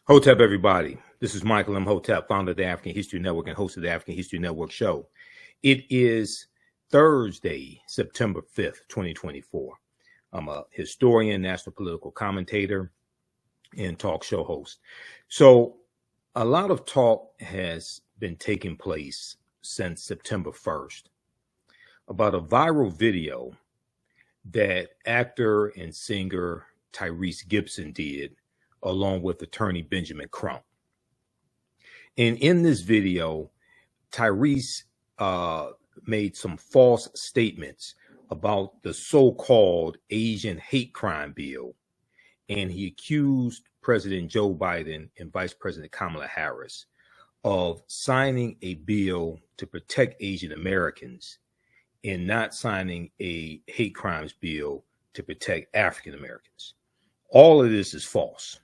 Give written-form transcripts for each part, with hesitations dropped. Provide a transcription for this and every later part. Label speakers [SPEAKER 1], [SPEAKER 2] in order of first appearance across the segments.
[SPEAKER 1] Hotep, everybody. This is Michael Imhotep, founder of the African History Network and host of the African History Network show. It is Thursday, September 5th, 2024. I'm a historian, national political commentator, and talk show host. So a lot of talk has been taking place since September 1st about a viral video that actor and singer Tyrese Gibson did along with attorney Benjamin Crump. And in this video, Tyrese made some false statements about the so-called Asian hate crime bill. And he accused President Joe Biden and Vice President Kamala Harris of signing a bill to protect Asian Americans and not signing a hate crimes bill to protect African Americans. All of this is false.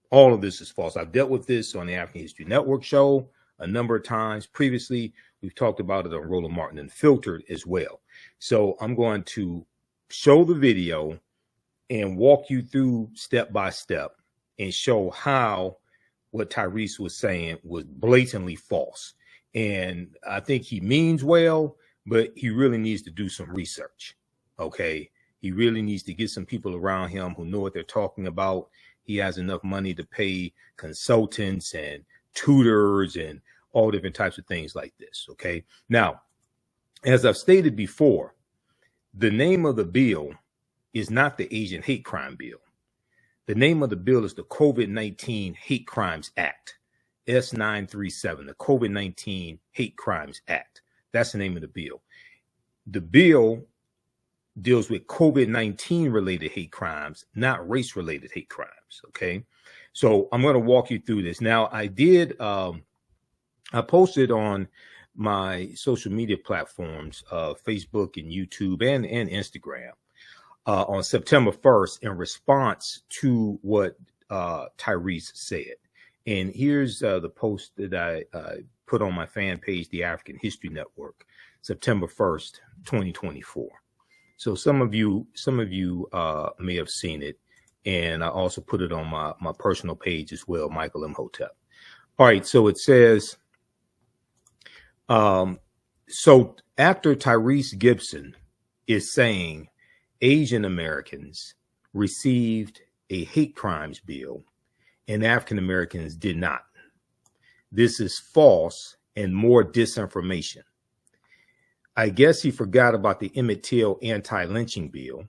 [SPEAKER 1] All of this is false. I've dealt with this on the African History Network show a number of times previously. We've talked about it on Roland Martin Unfiltered as well. So I'm going to show the video and walk you through step by step and show how what Tyrese was saying was blatantly false. And I think he means well, but he really needs to do some research. Okay. He really needs to get some people around him who know what they're talking about. He has enough money to pay consultants and tutors and all different types of things like this. Okay. Now, as I've stated before, the name of the bill is not the Asian hate crime bill. The name of the bill is the COVID-19 Hate Crimes Act, S937, the COVID-19 Hate Crimes Act. That's the name of the bill. The bill deals with COVID-19 related hate crimes, not race related hate crimes. Okay. So I'm going to walk you through this. Now I posted on my social media platforms, Facebook and YouTube and Instagram, on September 1st in response to what Tyrese said. And here's the post that I put on my fan page, the African History Network, September 1st, 2024. So some of you may have seen it, and I also put it on my personal page as well, Michael Imhotep. All right, so it says, so actor Tyrese Gibson is saying Asian Americans received a hate crimes bill and African Americans did not. This is false and more disinformation. I guess he forgot about the Emmett Till Anti-lynching bill.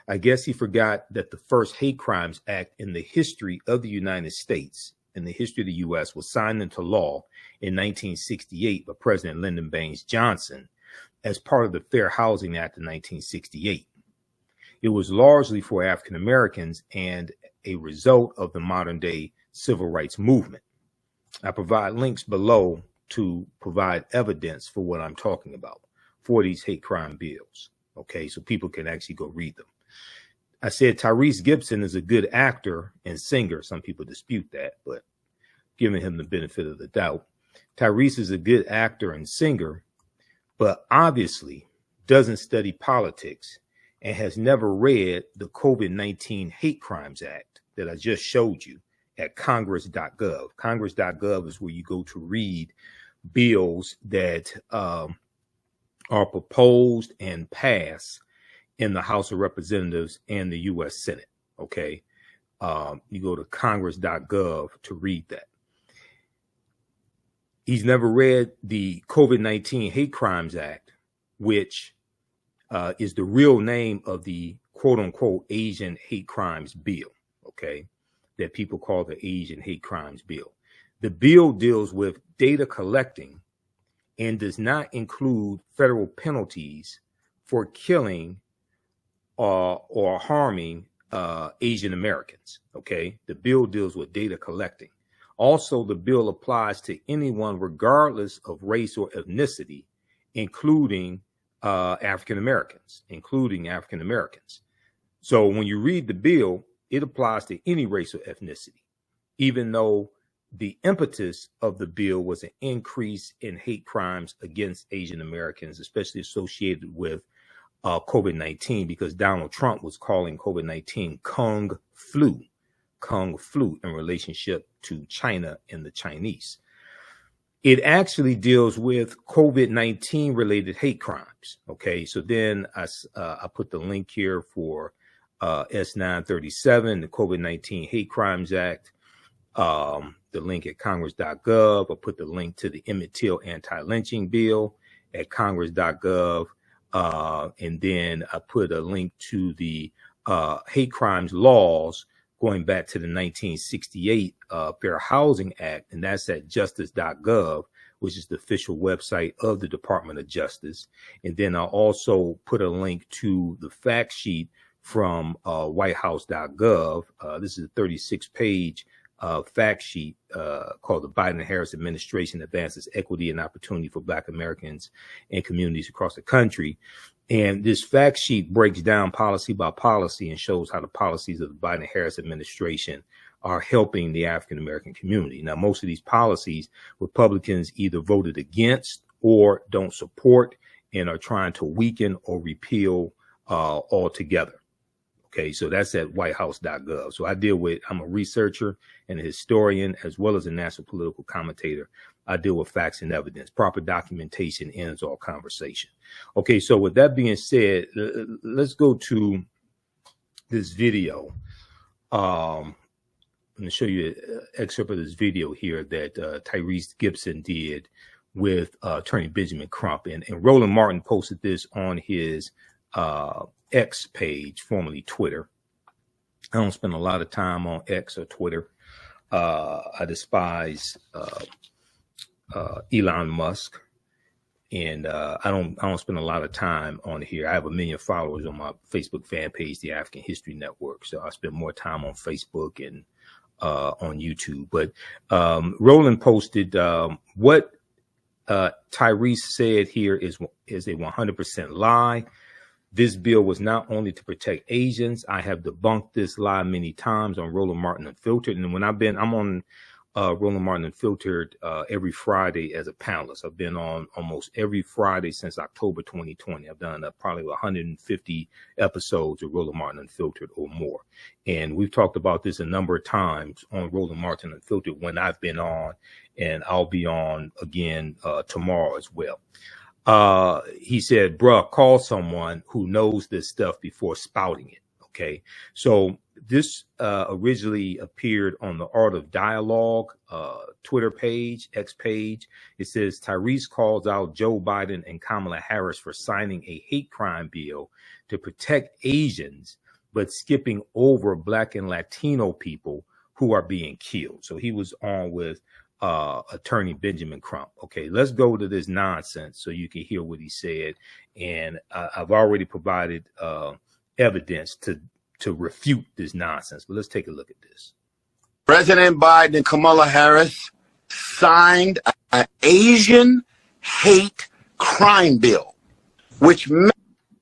[SPEAKER 1] I guess he forgot that the first Hate Crimes Act in the history of the United States, in the history of the U.S., was signed into law in 1968 by President Lyndon Baines Johnson as part of the Fair Housing Act of 1968. It was largely for African Americans and a result of the modern day civil rights movement. I provide links below to provide evidence for what I'm talking about for these hate crime bills. Okay, so people can actually go read them. I said Tyrese Gibson is a good actor and singer. Some people dispute that, but giving him the benefit of the doubt. Tyrese is a good actor and singer, but obviously doesn't study politics and has never read the COVID-19 Hate Crimes Act that I just showed you at congress.gov. Congress.gov is where you go to read bills that are proposed and passed in the House of Representatives and the U.S. Senate. Okay. You go to congress.gov to read that. He's never read the COVID-19 Hate Crimes Act, which is the real name of the quote unquote Asian hate crimes bill. Okay. That people call the Asian hate crimes bill. The bill deals with data collecting and does not include federal penalties for killing or harming Asian Americans. Okay. The bill deals with data collecting. Also, the bill applies to anyone regardless of race or ethnicity, including African Americans. So when you read the bill, it applies to any race or ethnicity, even though the impetus of the bill was an increase in hate crimes against Asian Americans, especially associated with COVID-19, because Donald Trump was calling COVID-19 Kung flu. Kung Flu in relationship to China and the Chinese. It actually deals with COVID-19 related hate crimes. Okay, so then I put the link here for S937, the COVID-19 Hate Crimes Act, the link at congress.gov. I put the link to the Emmett Till anti-lynching bill at congress.gov. And then I put a link to the hate crimes laws going back to the 1968 Fair Housing Act, and that's at justice.gov, which is the official website of the Department of Justice. And then I also put a link to the fact sheet from whitehouse.gov. This is a 36-page fact sheet called the Biden-Harris Administration Advances Equity and Opportunity for Black Americans and Communities Across the Country. And this fact sheet breaks down policy by policy and shows how the policies of the Biden-Harris administration are helping the African-American community. Now, most of these policies, Republicans either voted against or don't support and are trying to weaken or repeal altogether. Okay, so that's at whitehouse.gov. So I'm a researcher and a historian, as well as a national political commentator. I deal with facts and evidence. Proper documentation ends all conversation. Okay, so with that being said, let's go to this video. I'm going to show you an excerpt of this video here that Tyrese Gibson did with Attorney Benjamin Crump. And Roland Martin posted this on his X page, formerly Twitter. I don't spend a lot of time on X or Twitter. I despise Elon Musk, and I don't spend a lot of time on here. I have 1 million followers on my Facebook fan page, the African History Network, so I spend more time on Facebook and on YouTube. But Roland posted what Tyrese said here is a 100% lie. This bill was not only to protect Asians. I have debunked this lie many times on Roland Martin Unfiltered. And when I'm on Roland Martin Unfiltered every Friday as a panelist. I've been on almost every Friday since October 2020. I've done probably 150 episodes of Roland Martin Unfiltered or more. And we've talked about this a number of times on Roland Martin Unfiltered when I've been on, and I'll be on again tomorrow as well. He said, bruh, call someone who knows this stuff before spouting it. Okay. So this originally appeared on the Art of Dialogue Twitter page, X page. It says Tyrese calls out Joe Biden and Kamala Harris for signing a hate crime bill to protect Asians, but skipping over Black and Latino people who are being killed. So he was on with Attorney Benjamin Crump. Okay, let's go to this nonsense so you can hear what he said. And I've already provided evidence to refute this nonsense. But let's take a look at this.
[SPEAKER 2] President Biden and Kamala Harris signed an Asian hate crime bill, which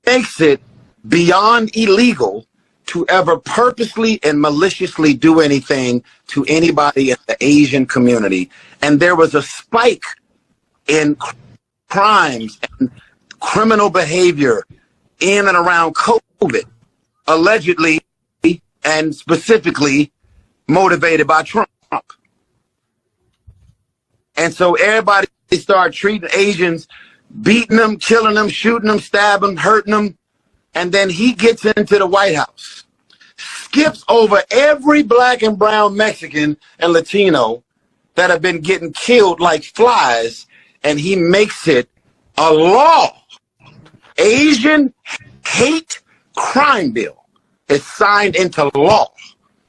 [SPEAKER 2] makes it beyond illegal to ever purposely and maliciously do anything to anybody in the Asian community. And there was a spike in crimes and criminal behavior in and around COVID, allegedly and specifically motivated by Trump. And so everybody started treating Asians, beating them, killing them, shooting them, stabbing them, hurting them. And then he gets into the White House, skips over every Black and brown Mexican and Latino that have been getting killed like flies, and he makes it a law. Asian hate crime bill is signed into law.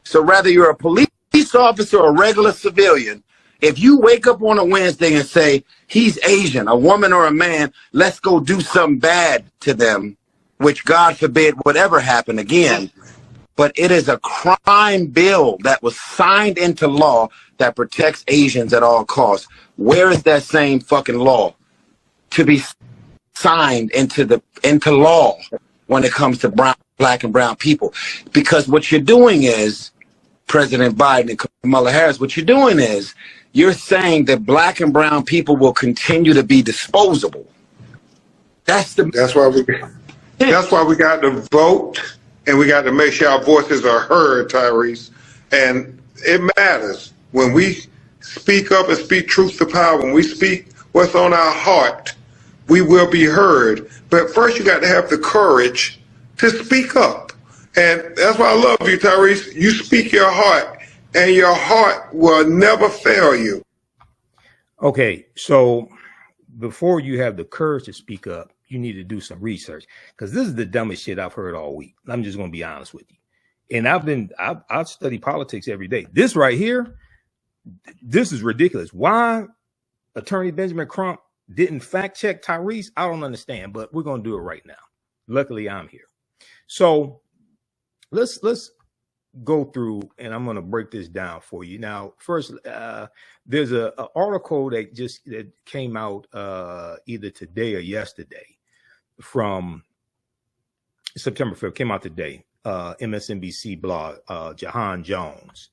[SPEAKER 2] So whether you're a police officer or a regular civilian, if you wake up on a Wednesday and say, he's Asian, a woman or a man, let's go do something bad to them, which God forbid would ever happen again. But it is a crime bill that was signed into law that protects Asians at all costs. Where is that same fucking law to be signed into law when it comes to Black and brown people? Because what you're doing is, President Biden and Kamala Harris, what you're doing is you're saying that Black and brown people will continue to be disposable. That's why we got to vote, and we got to make sure our voices are heard, Tyrese.
[SPEAKER 3] And it matters when we speak up and speak truth to power. When we speak what's on our heart, we will be heard. But first, you got to have the courage to speak up. And that's why I love you, Tyrese. You speak your heart, and your heart will never fail you.
[SPEAKER 1] Okay, so before you have the courage to speak up, you need to do some research, because this is the dumbest shit I've heard all week. I'm just going to be honest with you. And I've studied politics every day. This right here, this is ridiculous. Why Attorney Benjamin Crump didn't fact check Tyrese, I don't understand, but we're going to do it right now. Luckily, I'm here. So let's go through, and I'm going to break this down for you. Now, first, there's an article that came out either today or yesterday from September 5th, came out today, MSNBC blog, Jahan Jones.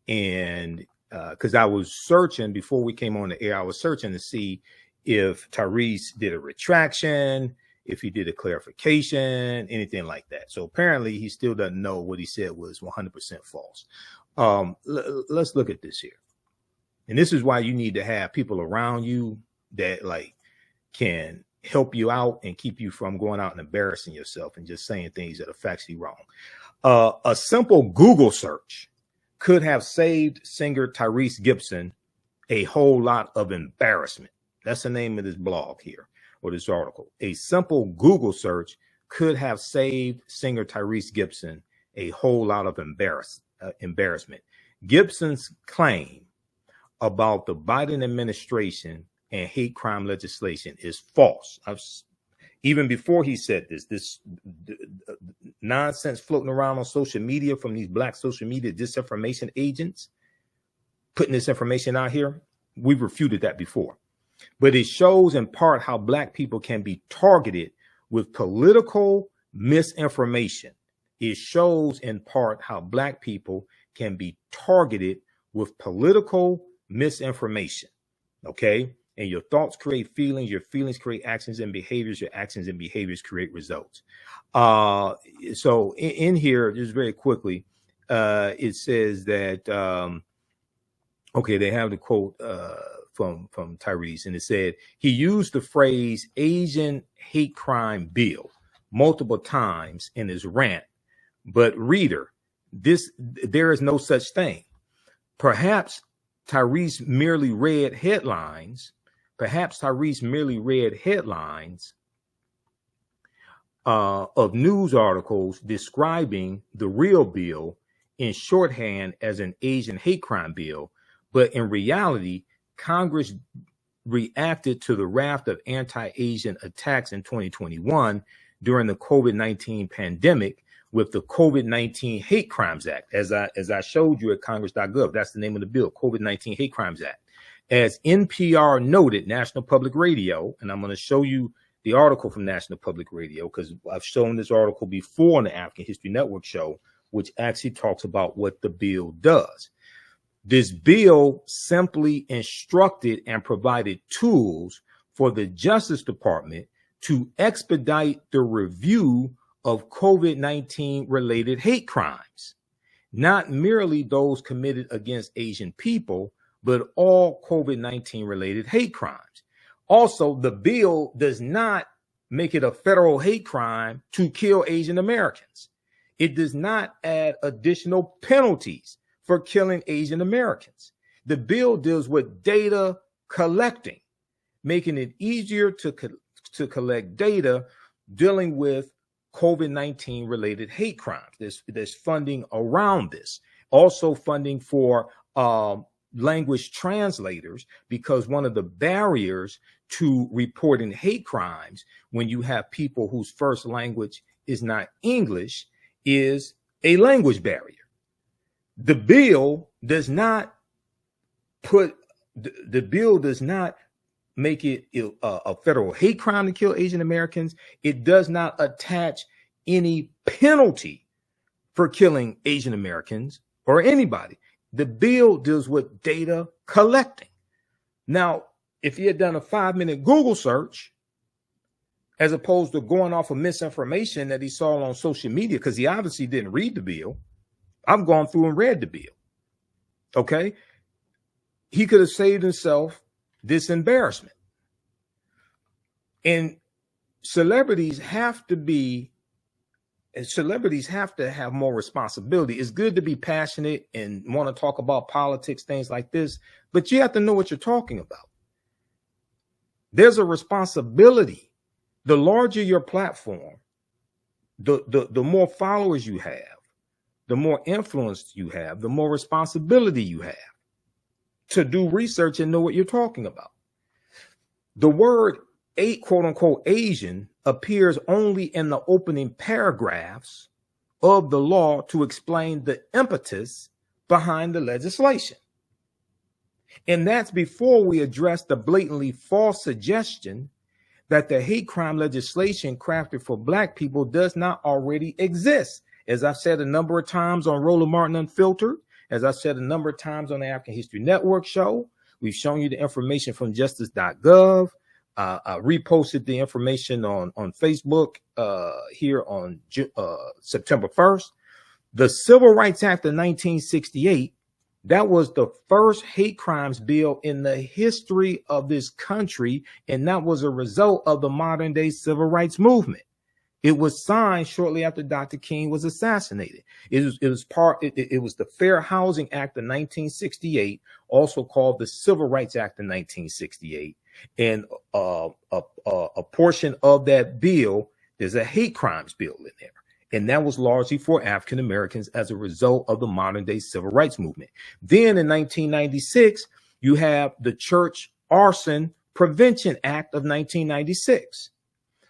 [SPEAKER 1] And because I was searching before we came on the air, I was searching to see if Tyrese did a retraction, if he did a clarification, anything like that. So apparently he still doesn't know what he said was 100% false. Let's look at this here. And this is why you need to have people around you that like can help you out and keep you from going out and embarrassing yourself and just saying things that are factually wrong. A simple Google search could have saved singer Tyrese Gibson a whole lot of embarrassment. That's the name of this blog here, or this article. A simple Google search could have saved singer Tyrese Gibson a whole lot of embarrassment. Gibson's claim about the Biden administration and hate crime legislation is false. Even before he said this nonsense floating around on social media from these black social media disinformation agents putting this information out here, we've refuted that before. But it shows in part how black people can be targeted with political misinformation. It shows in part how black people can be targeted with political misinformation. Okay? And your thoughts create feelings, your feelings create actions and behaviors, your actions and behaviors create results. So in here, just very quickly, it says that, okay, they have the quote from Tyrese, and it said he used the phrase Asian hate crime bill multiple times in his rant. But reader, there is no such thing. Perhaps Tyrese merely read headlines. Perhaps Tyrese merely read headlines of news articles describing the real bill in shorthand as an Asian hate crime bill. But in reality, Congress reacted to the raft of anti-Asian attacks in 2021 during the COVID-19 pandemic with the COVID-19 Hate Crimes Act. As I showed you at congress.gov, that's the name of the bill, COVID-19 Hate Crimes Act. As NPR noted, National Public Radio, and I'm going to show you the article from National Public Radio because I've shown this article before on the African History Network show, which actually talks about what the bill does. This bill simply instructed and provided tools for the Justice Department to expedite the review of COVID-19 related hate crimes, not merely those committed against Asian people, but all COVID-19 related hate crimes. Also, the bill does not make it a federal hate crime to kill Asian Americans. It does not add additional penalties for killing Asian Americans. The bill deals with data collecting, making it easier to collect data dealing with COVID-19 related hate crimes. There's funding around this. Also funding for language translators, because one of the barriers to reporting hate crimes when you have people whose first language is not English is a language barrier. The bill does not make it a federal hate crime to kill Asian Americans. It does not attach any penalty for killing Asian Americans or anybody. The bill deals with data collecting. Now, if he had done a 5-minute Google search, as opposed to going off of misinformation that he saw on social media, because he obviously didn't read the bill. I've gone through and read the bill. Okay. He could have saved himself this embarrassment. And celebrities have to have more responsibility. It's good to be passionate and want to talk about politics, things like this, but you have to know what you're talking about. There's a responsibility. The larger your platform, the more followers you have, the more influence you have, the more responsibility you have to do research and know what you're talking about. The word quote unquote Asian appears only in the opening paragraphs of the law to explain the impetus behind the legislation. And that's before we address the blatantly false suggestion that the hate crime legislation crafted for Black people does not already exist. As I've said a number of times on Roland Martin Unfiltered, as I've said a number of times on the African History Network show, we've shown you the information from justice.gov. I reposted the information on Facebook here on September 1st. The Civil Rights Act of 1968, that was the first hate crimes bill in the history of this country, and that was a result of the modern day civil rights movement. It was signed shortly after Dr. King was assassinated. It was the Fair Housing Act of 1968, also called the Civil Rights Act of 1968. And a portion of that bill, there's a hate crimes bill in there. And that was largely for African Americans as a result of the modern day civil rights movement. Then in 1996, you have the Church Arson Prevention Act of 1996.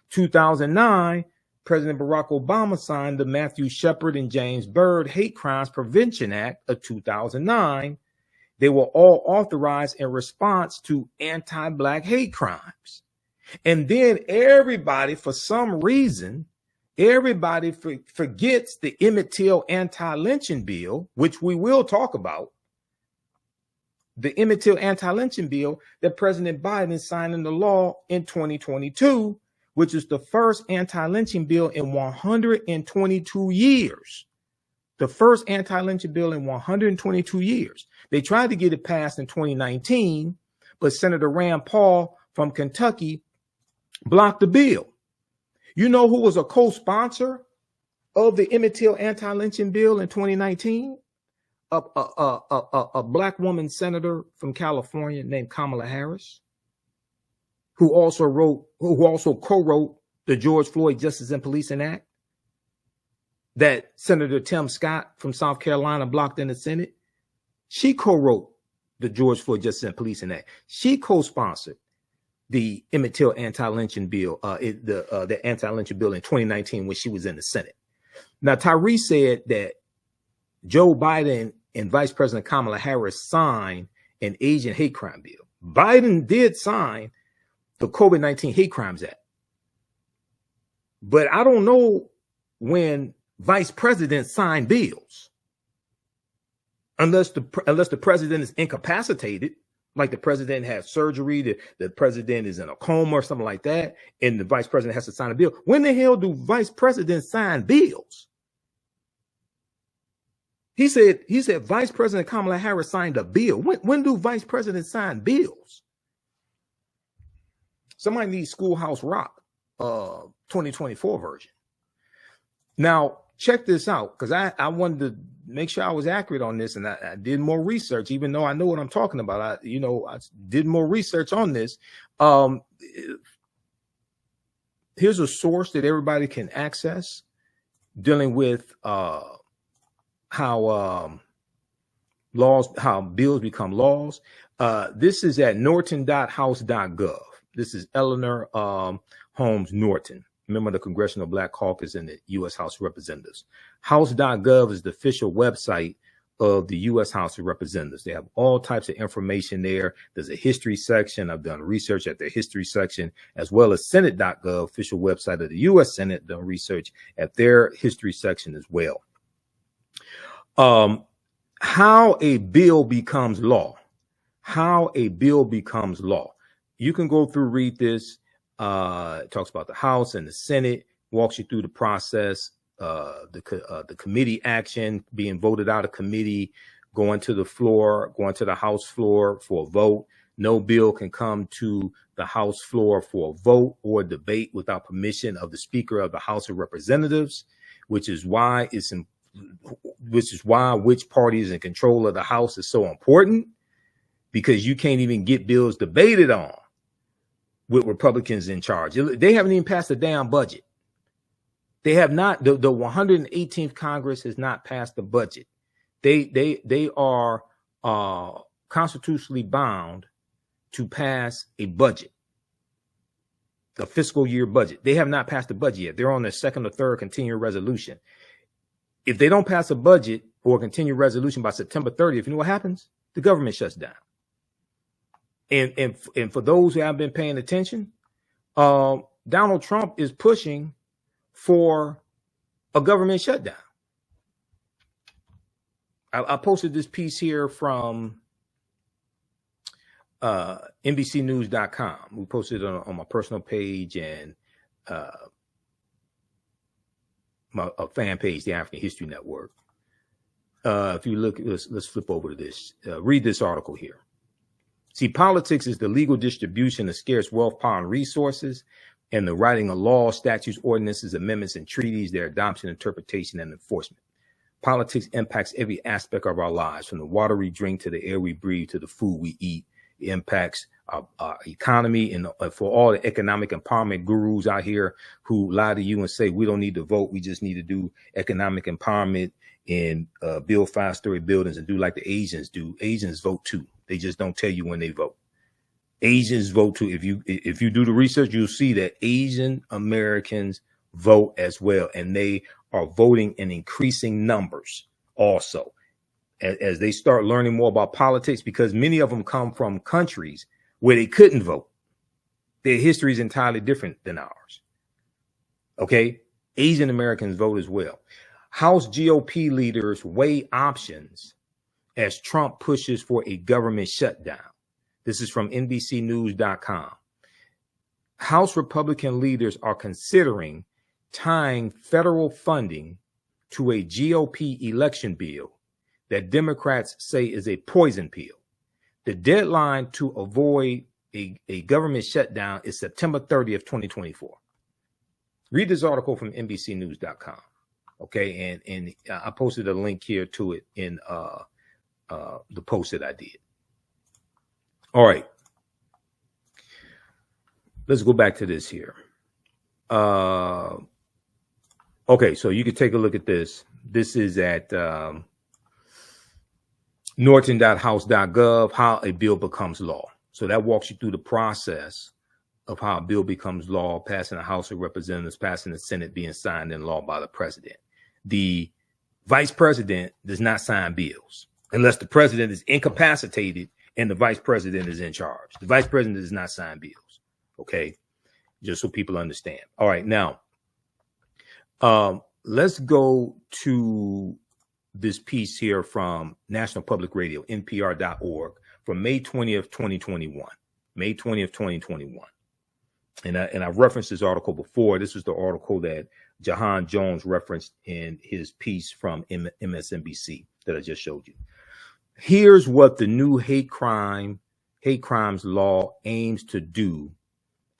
[SPEAKER 1] 2009, President Barack Obama signed the Matthew Shepard and James Byrd Hate Crimes Prevention Act of 2009. They were all authorized in response to anti-Black hate crimes. And then everybody, for some reason, everybody forgets the Emmett Till Anti-lynching bill, which we will talk about. The Emmett Till Anti-lynching bill that President Biden signed into law in 2022, which is the first anti-lynching bill in 122 years. The first anti-lynching bill in 122 years. They tried to get it passed in 2019, but Senator Rand Paul from Kentucky blocked the bill. You know who was a co-sponsor of the Emmett Till anti-lynching bill in 2019? A Black woman senator from California named Kamala Harris, who also co-wrote the George Floyd Justice and Policing Act that Senator Tim Scott from South Carolina blocked in the Senate. She co-wrote the George Floyd Justice and Policing Act. She co-sponsored the Emmett Till anti-lynching bill, the anti-lynching bill in 2019 when she was in the Senate. Now, Tyrese said that Joe Biden and Vice President Kamala Harris signed an Asian hate crime bill. Biden did sign the COVID-19 Hate Crimes Act. But I don't know when vice presidents sign bills, unless the president is incapacitated, like the president has surgery, the president is in a coma or something like that, and the vice president has to sign a bill. When the hell do vice presidents sign bills? He said Vice President Kamala Harris signed a bill. When do vice presidents sign bills? Somebody needs Schoolhouse Rock 2024 version. Now, check this out, because I wanted to make sure I was accurate on this, and I did more research, even though I know what I'm talking about. I did more research on this. Here's a source that everybody can access dealing with how bills become laws. This is at norton.house.gov. This is Eleanor Holmes Norton, member of the Congressional Black Caucus in the U.S. House of Representatives. House.gov is the official website of the U.S. House of Representatives. They have all types of information there. There's a history section. I've done research at the history section, as well as Senate.gov, official website of the U.S. Senate, done research at their history section as well. How a bill becomes law. How a bill becomes law. You can go through, read this. It talks about the House and the Senate, walks you through the process, the committee action, being voted out of committee, going to the floor, going to the House floor for a vote. No bill can come to the House floor for a vote or debate without permission of the Speaker of the House of Representatives, which is why which party is in control of the House is so important, because you can't even get bills debated on with Republicans in charge. They haven't even passed a damn budget. They have not. The 118th Congress has not passed the budget. They are constitutionally bound to pass a budget, the fiscal year budget. They have not passed the budget yet. They're on their second or third continuing resolution. If they don't pass a budget or a continuing resolution by September 30th, you know what happens? The government shuts down. And for those who haven't been paying attention, Donald Trump is pushing for a government shutdown. I posted this piece here from NBCnews.com. We posted it on my personal page and my fan page, the African History Network. If you look, let's flip over to this. Read this article here. See, politics is the legal distribution of scarce wealth, power, and resources, and the writing of laws, statutes, ordinances, amendments, and treaties, their adoption, interpretation, and enforcement. Politics impacts every aspect of our lives, from the water we drink to the air we breathe to the food we eat. It impacts our economy, and for all the economic empowerment gurus out here who lie to you and say we don't need to vote, we just need to do economic empowerment and build 5-story buildings and do like the Asians do. Asians vote too. They just don't tell you when they vote. Asians vote too. If you do the research, you'll see that Asian Americans vote as well, and they are voting in increasing numbers also as they start learning more about politics, because many of them come from countries where they couldn't vote. Their history is entirely different than ours. Okay, Asian Americans vote as well. House GOP leaders weigh options as Trump pushes for a government shutdown. This is from NBCnews.com. House Republican leaders are considering tying federal funding to a GOP election bill that Democrats say is a poison pill. The deadline to avoid a government shutdown is September 30th, 2024. Read this article from NBCnews.com. Okay, and I posted a link here to it in the post that I did. All right, let's go back to this here. Okay, so you can take a look at this. This is at norton.house.gov, how a bill becomes law. So that walks you through the process of how a bill becomes law, passing the House of Representatives, passing the Senate, being signed in law by the president. The vice president does not sign bills unless the president is incapacitated and the vice president is in charge. The vice president does not sign bills. Okay, just so people understand. All right, now let's go to this piece here from National Public Radio, NPR.org, from May 20th, 2021. May 20th, 2021. And I've referenced this article before. This was the article that Jahan Jones referenced in his piece from MSNBC that I just showed you. Here's what the new hate crimes law aims to do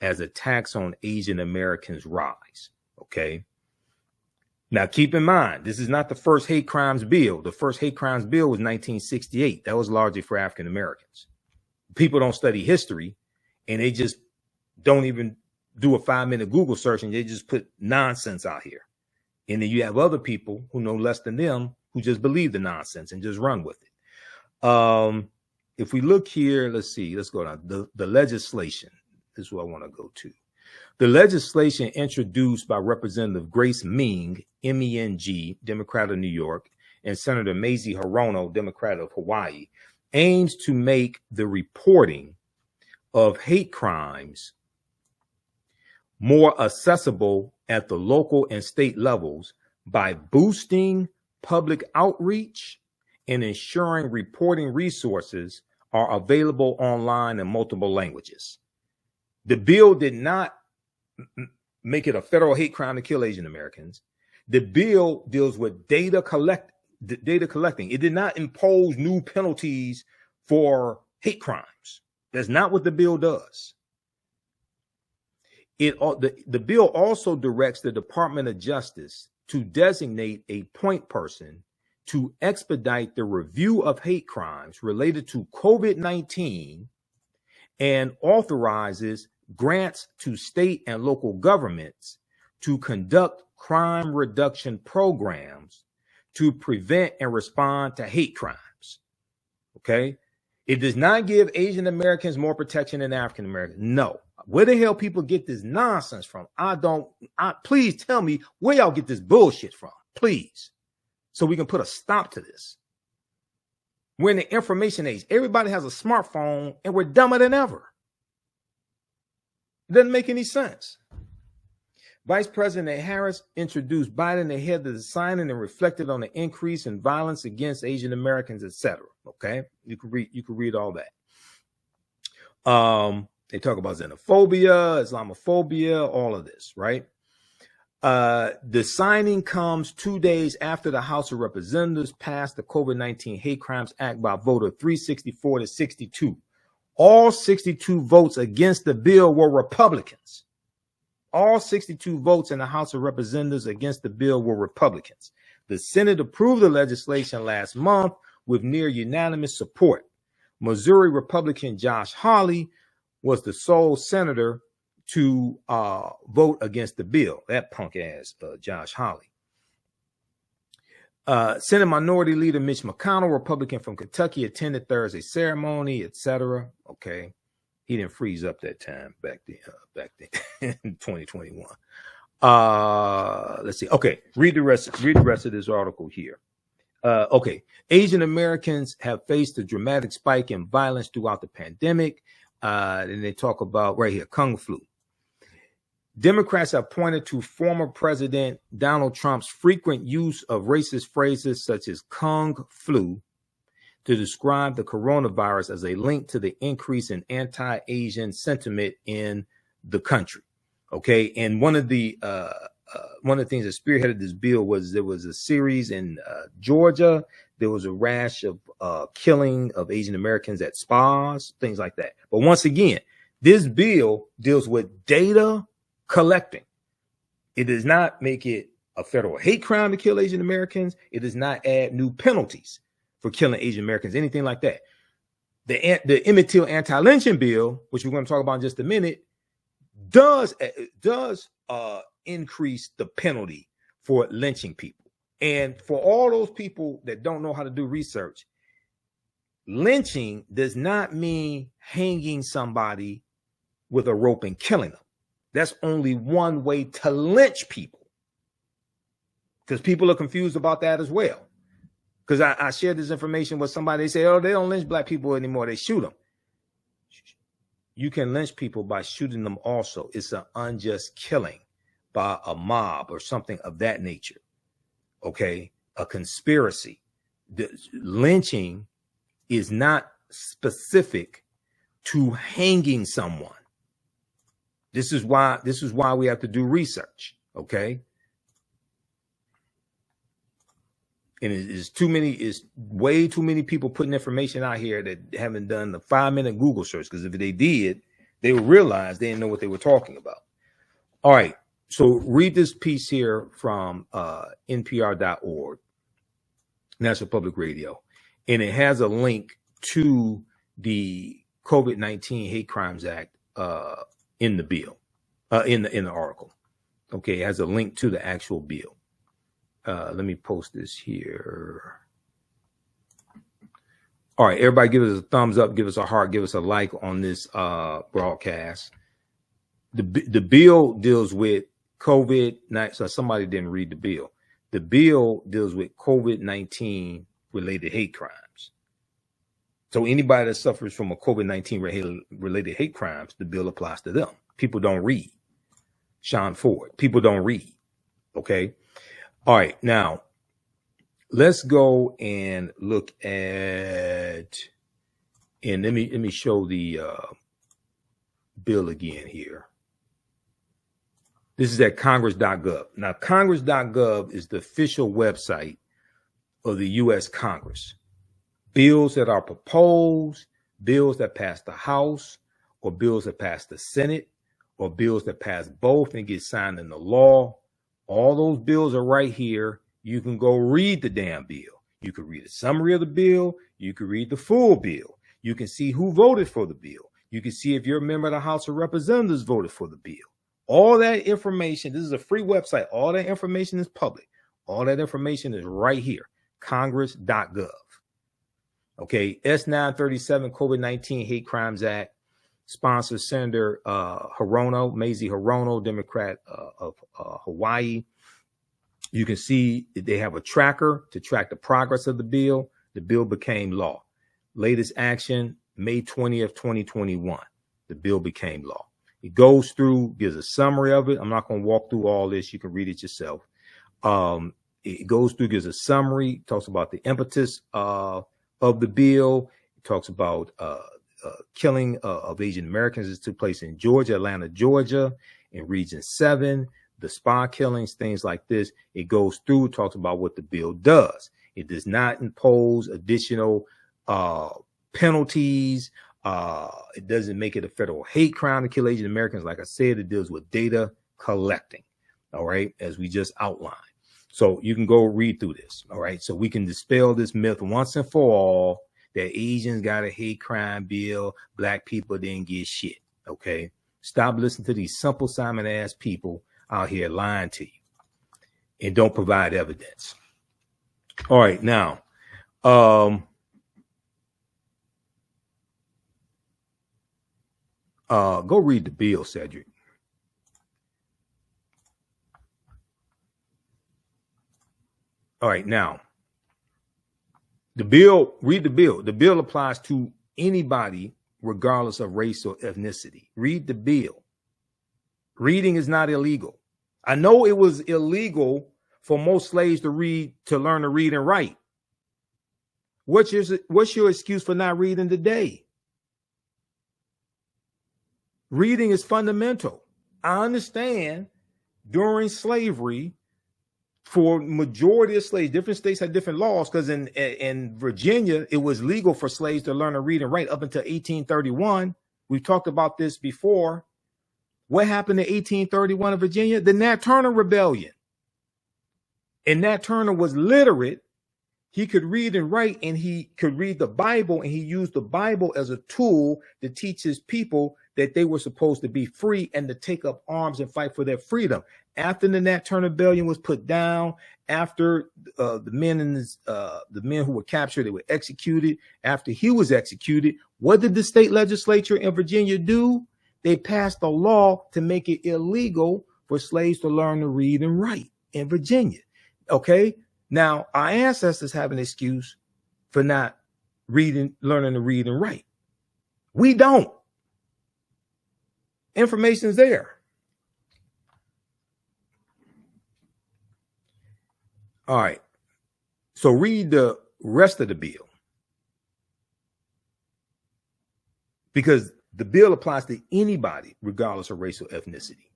[SPEAKER 1] as attacks on Asian Americans rise. Okay. Now, keep in mind, this is not the first hate crimes bill. The first hate crimes bill was 1968. That was largely for African Americans. People don't study history, and they just don't even do a 5-minute Google search, and they just put nonsense out here. And then you have other people who know less than them who just believe the nonsense and just run with it. If we look here, let's see, let's go down. The legislation. This is what I want to go to. The legislation introduced by Representative Grace Meng, MENG, Democrat of New York, and Senator Mazie Hirono, Democrat of Hawaii, aims to make the reporting of hate crimes more accessible at the local and state levels by boosting public outreach and ensuring reporting resources are available online in multiple languages. The bill did not make it a federal hate crime to kill Asian Americans. The bill deals with data data collecting. It did not impose new penalties for hate crimes. That's not what the bill does. The bill also directs the Department of Justice to designate a point person to expedite the review of hate crimes related to COVID-19 and authorizes grants to state and local governments to conduct crime reduction programs to prevent and respond to hate crimes. Okay? It does not give Asian Americans more protection than African Americans. No. Where the hell people get this nonsense from? Please tell me where y'all get this bullshit from, please, so we can put a stop to this. We're in the information age. Everybody has a smartphone and we're dumber than ever. It doesn't make any sense. Vice President Harris introduced Biden ahead of the signing and reflected on the increase in violence against Asian Americans, etc. Okay, you can read all that. They talk about xenophobia, Islamophobia, all of this, right? The signing comes 2 days after the House of Representatives passed the COVID-19 Hate Crimes Act by a vote of 364 to 62. All 62 votes against the bill were Republicans. All 62 votes in the House of Representatives against the bill were Republicans. The Senate approved the legislation last month with near unanimous support. Missouri Republican Josh Hawley was the sole senator to vote against the bill. That punk ass Josh Hawley. Senate Minority Leader Mitch McConnell, Republican from Kentucky, attended Thursday's ceremony, etc. Okay, he didn't freeze up that time back then in 2021. Let's see. Okay, read the rest of this article here. Okay, Asian Americans have faced a dramatic spike in violence throughout the pandemic. And they talk about right here, Kung flu. Democrats have pointed to former President Donald Trump's frequent use of racist phrases such as Kung flu to describe the coronavirus as a link to the increase in anti-Asian sentiment in the country. Okay, and one of the things that spearheaded this bill was there was a series in Georgia. There was a rash of killing of Asian Americans at spas, things like that. But once again, this bill deals with data collecting. It does not make it a federal hate crime to kill Asian Americans. It does not add new penalties for killing Asian Americans, anything like that. The Emmett Till anti-lynching bill, which we're going to talk about in just a minute, does increase the penalty for lynching people. And for all those people that don't know how to do research, lynching does not mean hanging somebody with a rope and killing them. That's only one way to lynch people, because people are confused about that as well. Because I shared this information with somebody. They say, oh, they don't lynch black people anymore. They shoot them. You can lynch people by shooting them also. It's an unjust killing by a mob or something of that nature. Okay, a conspiracy. The lynching is not specific to hanging someone. This is why we have to do research. Okay, and it's way too many people putting information out here that haven't done the 5-minute Google search. Because if they did, they would realize they didn't know what they were talking about. All right. So read this piece here from NPR.org, National Public Radio, and it has a link to the COVID-19 Hate Crimes Act in the bill, in the article. Okay, it has a link to the actual bill. Let me post this here. All right, everybody give us a thumbs up, give us a heart, give us a like on this broadcast. The bill deals with COVID-19. So somebody didn't read the bill. The bill deals with COVID-19 related hate crimes. So anybody that suffers from a COVID-19 related hate crimes, the bill applies to them. People don't read. Sean Ford. People don't read. Okay. All right. Now let's go and look at, and let me show the bill again here. This is at congress.gov. Now, congress.gov is the official website of the U.S. Congress. Bills that are proposed, bills that pass the House, or bills that pass the Senate, or bills that pass both and get signed into law. All those bills are right here. You can go read the damn bill. You can read a summary of the bill. You can read the full bill. You can see who voted for the bill. You can see if you're a member of the House of Representatives voted for the bill. All that information, this is a free website. All that information is public. All that information is right here, congress.gov. Okay, S937 COVID-19 Hate Crimes Act, sponsor Senator Mazie Hirono, Democrat of Hawaii. You can see that they have a tracker to track the progress of the bill. The bill became law. Latest action, May 20th, 2021. The bill became law. It goes through, gives a summary of it. I'm not going to walk through all this. You can read it yourself. It goes through, gives a summary, talks about the impetus of the bill. It talks about killing of Asian Americans that took place in Georgia, Atlanta, Georgia, in Region 7, the spa killings, things like this. It goes through, talks about what the bill does. It does not impose additional penalties. It doesn't make it a federal hate crime to kill Asian Americans. Like I said, it deals with data collecting, all right, as we just outlined. So you can go read through this, all right? So we can dispel this myth once and for all that Asians got a hate crime bill, black people didn't get shit, okay? Stop listening to these simple Simon-ass people out here lying to you and don't provide evidence. All right, now, go read the bill, Cedric. All right, now, the bill, read the bill. The bill applies to anybody, regardless of race or ethnicity. Read the bill. Reading is not illegal. I know it was illegal for most slaves to learn to read and write. What's your excuse for not reading today? Reading is fundamental. I understand during slavery, for majority of slaves, different states had different laws, because in Virginia, it was legal for slaves to learn to read and write up until 1831. We've talked about this before. What happened in 1831 in Virginia? The Nat Turner Rebellion. And Nat Turner was literate. He could read and write, and he could read the Bible, and he used the Bible as a tool to teach his people that they were supposed to be free and to take up arms and fight for their freedom. After the Nat Turner Rebellion was put down, after the men who were captured, they were executed. After he was executed, what did the state legislature in Virginia do? They passed a law to make it illegal for slaves to learn to read and write in Virginia. Okay, now our ancestors have an excuse for not learning to read and write. We don't. Information is there. All right. So read the rest of the bill, because the bill applies to anybody, regardless of race or ethnicity.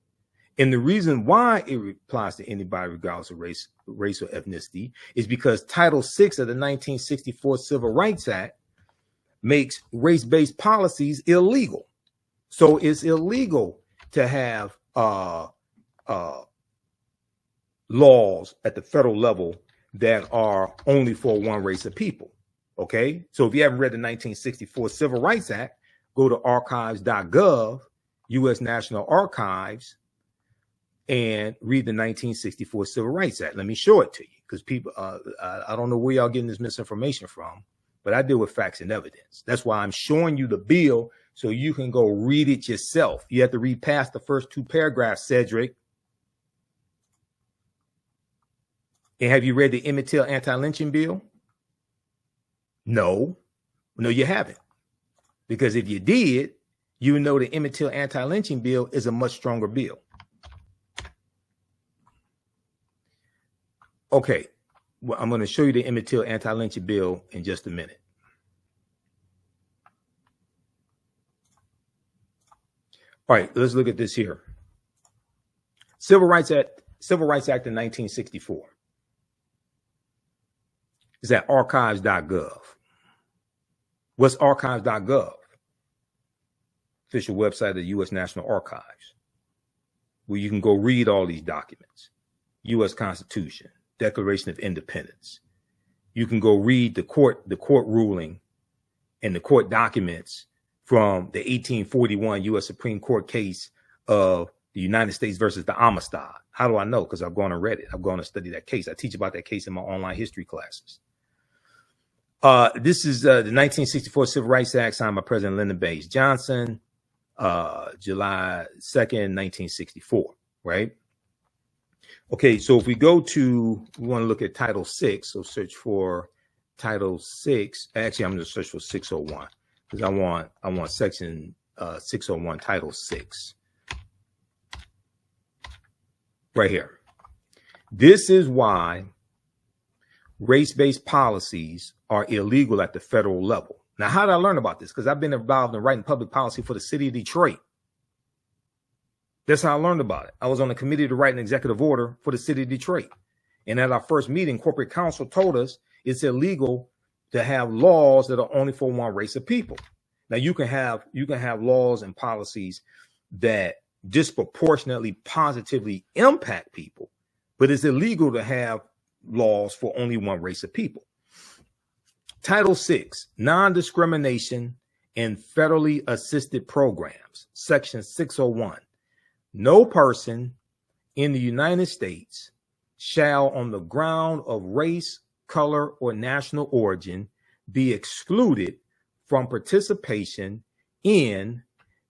[SPEAKER 1] And the reason why it applies to anybody, regardless of race or ethnicity, is because Title VI of the 1964 Civil Rights Act makes race-based policies illegal. So it's illegal to have laws at the federal level that are only for one race of people. Okay, so if you haven't read the 1964 Civil Rights Act, go to archives.gov, U.S. National Archives, and read the 1964 Civil Rights Act. Let me show it to you, because people, I don't know where y'all getting this misinformation from, but I deal with facts and evidence. That's why I'm showing you the bill so you can go read it yourself. You have to read past the first two paragraphs, Cedric. And have you read the Emmett Till anti-lynching bill? No, you haven't. Because if you did, you would know the Emmett Till anti-lynching bill is a much stronger bill. Okay, well, I'm going to show you the Emmett Till anti-lynching bill in just a minute. All right, let's look at this here. Civil Rights Act of 1964. is at archives.gov. What's archives.gov? Official website of the U.S. National Archives, where you can go read all these documents. U.S. Constitution, Declaration of Independence. You can go read the court ruling and the court documents from the 1841 U.S. Supreme Court case of the United States versus the Amistad. How do I know? Because I've gone and read it. I've gone and studied that case. I teach about that case in my online history classes. This is the 1964 Civil Rights Act signed by President Lyndon Baines Johnson, July 2nd, 1964, right? Okay, so if we go to, we want to look at Title 6, so search for Title 6. Actually, I'm going to search for 601 because I want Section 601, Title 6. Right here. This is why race-based policies are illegal at the federal level. Now, how did I learn about this? Because I've been involved in writing public policy for the city of Detroit. That's how I learned about it. I was on the committee to write an executive order for the city of Detroit. And at our first meeting, corporate counsel told us it's illegal to have laws that are only for one race of people. Now, you can have laws and policies that disproportionately positively impact people, but it's illegal to have laws for only one race of people. Title 6, non-discrimination in federally assisted programs, Section 601. No person in the United States shall, on the ground of race, color, or national origin, be excluded from participation in,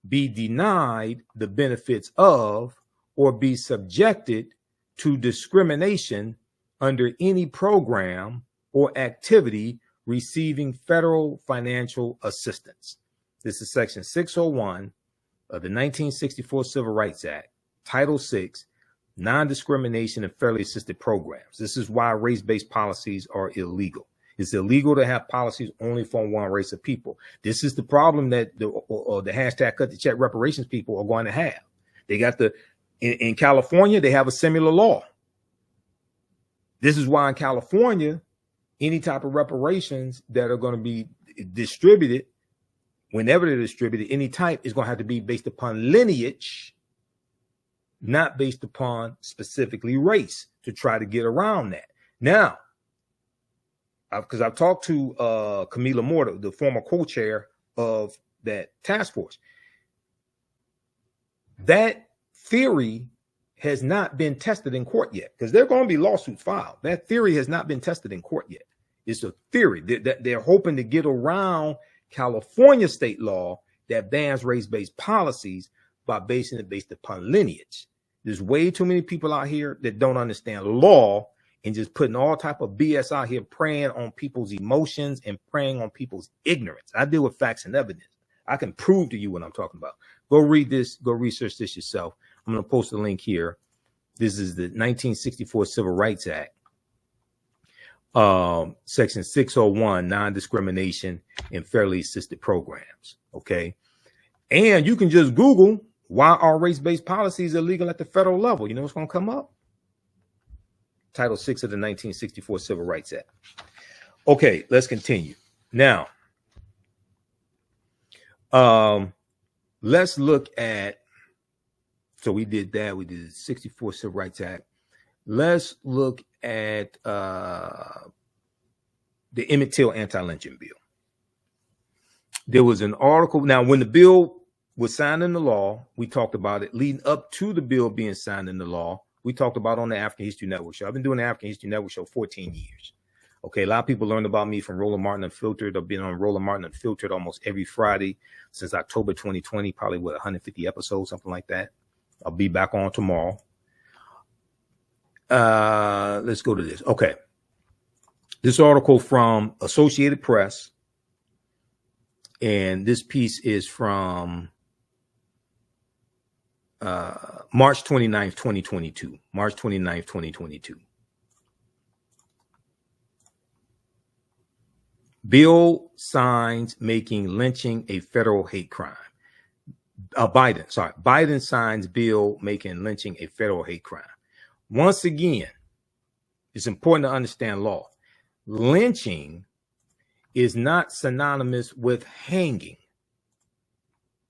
[SPEAKER 1] be denied the benefits of, or be subjected to discrimination under any program or activity receiving federal financial assistance. This is Section 601 of the 1964 Civil Rights Act, Title 6, non-discrimination in federally assisted programs. This is why race-based policies are illegal. It's illegal to have policies only for one race of people. This is the problem that the hashtag cut the check reparations people are going to have. They got in California, they have a similar law. This is why in California, any type of reparations that are going to be distributed, whenever they're distributed, any type is going to have to be based upon lineage, not based upon specifically race, to try to get around that. Now, because I've talked to Camilla Moore, the former co-chair of that task force, that theory has not been tested in court yet, because there are going to be lawsuits filed. That theory has not been tested in court yet. It's a theory that they're hoping to get around California state law that bans race-based policies by basing it based upon lineage. There's way too many people out here that don't understand law and just putting all type of BS out here, preying on people's emotions and preying on people's ignorance. I deal with facts and evidence. I can prove to you what I'm talking about. Go read this, go research this yourself. I'm going to post a link here. This is the 1964 Civil Rights Act, Section 601, non-discrimination in federally assisted programs. Okay. And you can just Google, why are race-based policies illegal at the federal level? You know what's going to come up? Title 6 of the 1964 Civil Rights Act. Okay, let's continue. Now, let's look at, so we did that. We did the 64 Civil Rights Act. Let's look at the Emmett Till anti-lynching bill. There was an article. Now, when the bill was signed into law, we talked about it. Leading up to the bill being signed into law, we talked about on the African History Network show. I've been doing the African History Network show 14 years. Okay, a lot of people learned about me from Roland Martin Unfiltered. I've been on Roland Martin Unfiltered almost every Friday since October 2020, probably what, 150 episodes, something like that. I'll be back on tomorrow. Let's go to this. Okay. This article from Associated Press, and this piece is from March 29th, 2022. March 29th, 2022. Bill signs making lynching a federal hate crime. Biden signs bill making lynching a federal hate crime. Once again, it's important to understand law. lynching is not synonymous with hanging.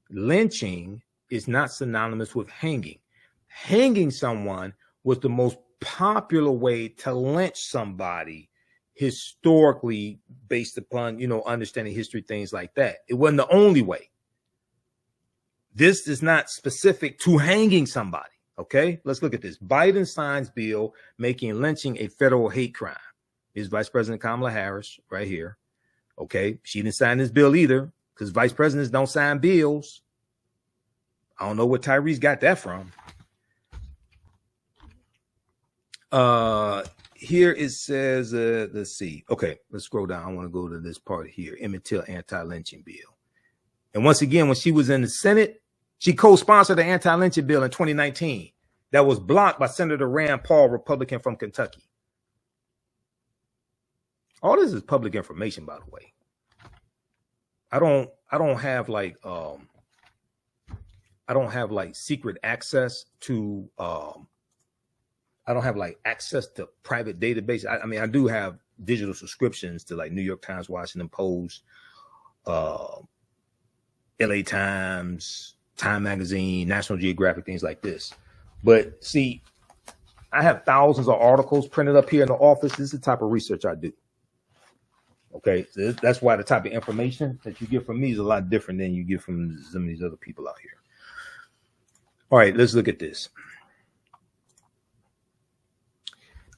[SPEAKER 1] Lynching is not synonymous with hanging. Hanging someone was the most popular way to lynch somebody historically, based upon, you know, understanding history, things like that. It wasn't the only way. This is not specific to hanging somebody. Okay, let's look at this. Biden signs bill making lynching a federal hate crime. Is Vice President Kamala Harris right here. Okay, she didn't sign this bill either, because vice presidents don't sign bills. I don't know where Tyrese got that from. Here it says, let's see. Okay, let's scroll down. I want to go to this part here. Emmett Till anti-lynching bill. And once again, when she was in the Senate, she co-sponsored the anti-lynching bill in 2019 that was blocked by Senator Rand Paul, Republican from Kentucky. All this is public information, by the way. I don't have like secret access to I don't have like access to private database. I mean, I do have digital subscriptions to like New York Times, Washington Post, LA Times, Time Magazine, National Geographic, things like this. But see, I have thousands of articles printed up here in the office. This is the type of research I do. Okay, so that's why the type of information that you get from me is a lot different than you get from some of these other people out here. All right, let's look at this.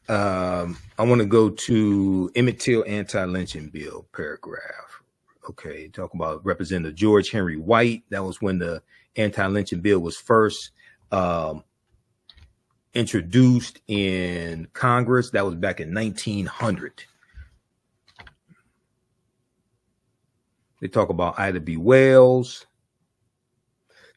[SPEAKER 1] I want to go to Emmett Till anti-lynching bill paragraph. Okay, talk about Representative George Henry White. That was when the anti-lynching bill was first introduced in Congress. That was back in 1900. They talk about Ida B. Wells.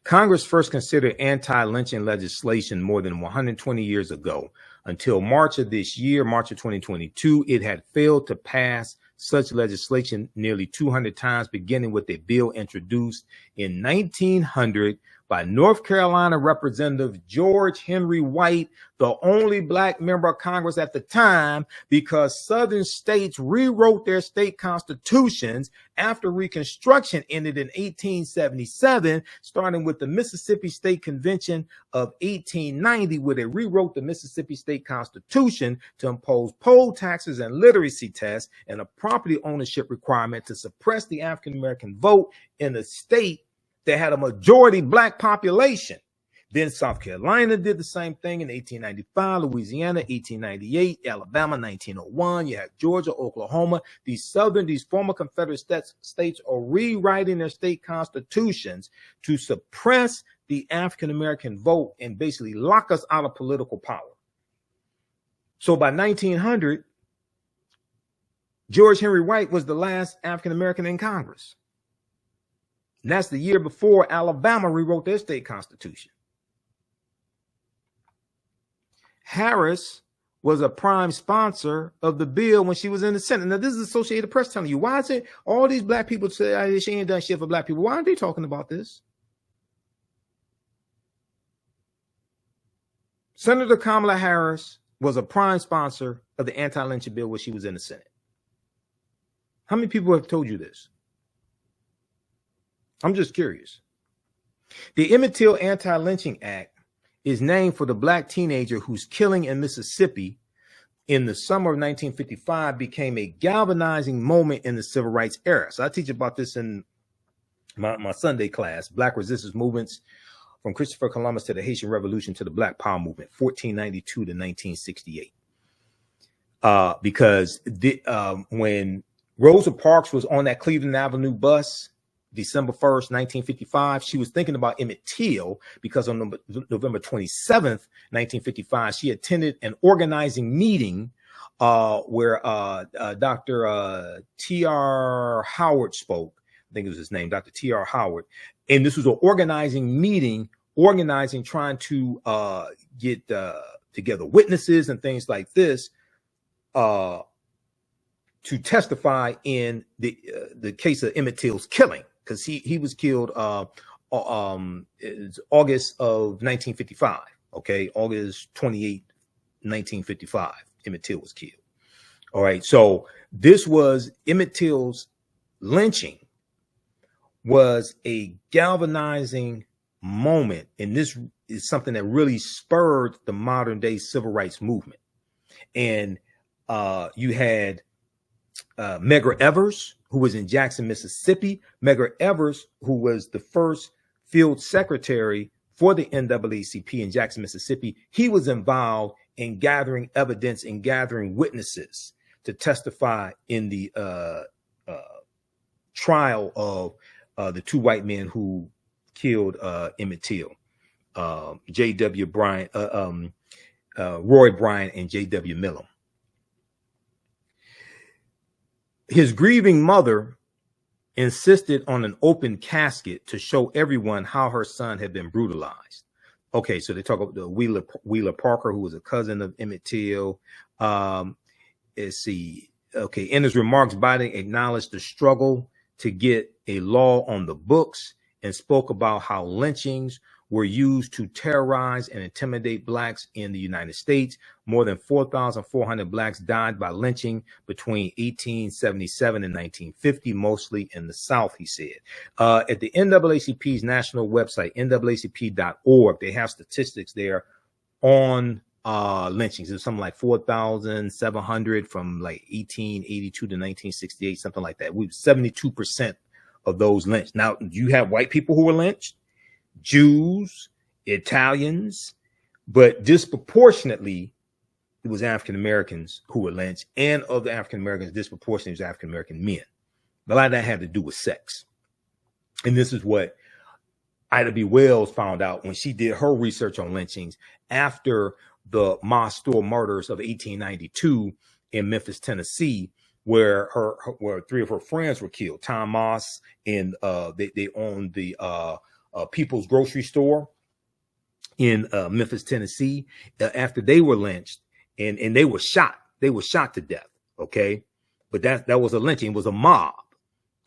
[SPEAKER 1] Congress first considered anti-lynching legislation more than 120 years ago. Until March of this year, March of 2022, it had failed to pass such legislation nearly 200 times, beginning with a bill introduced in 1900 by North Carolina Representative George Henry White, the only black member of Congress at the time, because Southern states rewrote their state constitutions after Reconstruction ended in 1877, starting with the Mississippi State Convention of 1890, where they rewrote the Mississippi State Constitution to impose poll taxes and literacy tests and a property ownership requirement to suppress the African-American vote in a state that had a majority black population. Then South Carolina did the same thing in 1895, Louisiana, 1898, Alabama, 1901. You have Georgia, Oklahoma. These former Confederate states are rewriting their state constitutions to suppress the African-American vote and basically lock us out of political power. So by 1900, George Henry White was the last African-American in Congress. And that's the year before Alabama rewrote their state constitution. Harris was a prime sponsor of the bill when she was in the Senate. Now, this is Associated Press telling you. Why is it all these black people say she ain't done shit for black people? Why aren't they talking about this? Senator Kamala Harris was a prime sponsor of the anti-lynching bill when she was in the Senate. How many people have told you this? I'm just curious. The Emmett Till Anti-Lynching Act is named for the black teenager whose killing in Mississippi in the summer of 1955 became a galvanizing moment in the civil rights era. So I teach about this in my Sunday class, Black Resistance Movements from Christopher Columbus to the Haitian Revolution to the Black Power Movement, 1492 to 1968. Because when Rosa Parks was on that Cleveland Avenue bus, December 1st, 1955, she was thinking about Emmett Till because on November 27th, 1955, she attended an organizing meeting where Dr. T.R. Howard spoke. I think it was his name, Dr. T.R. Howard. And this was an organizing meeting, trying to get together witnesses and things like this to testify in the case of Emmett Till's killing. Because he was killed it's August of 1955. Okay, August 28, 1955, Emmett Till was killed. All right. So this was Emmett Till's lynching was a galvanizing moment. And this is something that really spurred the modern day civil rights movement. And you had Medgar Evers, who was in Jackson, Mississippi. Medgar Evers, who was the first field secretary for the NAACP in Jackson, Mississippi. He was involved in gathering evidence and gathering witnesses to testify in the trial of the two white men who killed Emmett Till, J.W. Bryant, Roy Bryant, and J.W. Millam. His grieving mother insisted on an open casket to show everyone how her son had been brutalized. Okay, so they talk about the Wheeler Parker, who was a cousin of Emmett Till. Let's see. Okay, in his remarks, Biden acknowledged the struggle to get a law on the books and spoke about how lynchings were used to terrorize and intimidate blacks in the United States. More than 4,400 blacks died by lynching between 1877 and 1950, mostly in the South, he said. At the NAACP's national website, naacp.org, they have statistics there on lynchings. It's something like 4,700 from like 1882 to 1968, something like that. 72% of those lynched. Now, you have white people who were lynched, Jews, Italians, but disproportionately, it was African Americans who were lynched, and of the African Americans, disproportionately, it was African American men. A lot of that had to do with sex. And this is what Ida B. Wells found out when she did her research on lynchings after the Ma Store murders of 1892 in Memphis, Tennessee, where where three of her friends were killed. Tom Moss, and they owned the People's Grocery Store in Memphis, Tennessee. After they were lynched, and they were shot to death. Okay, but that was a lynching. It was a mob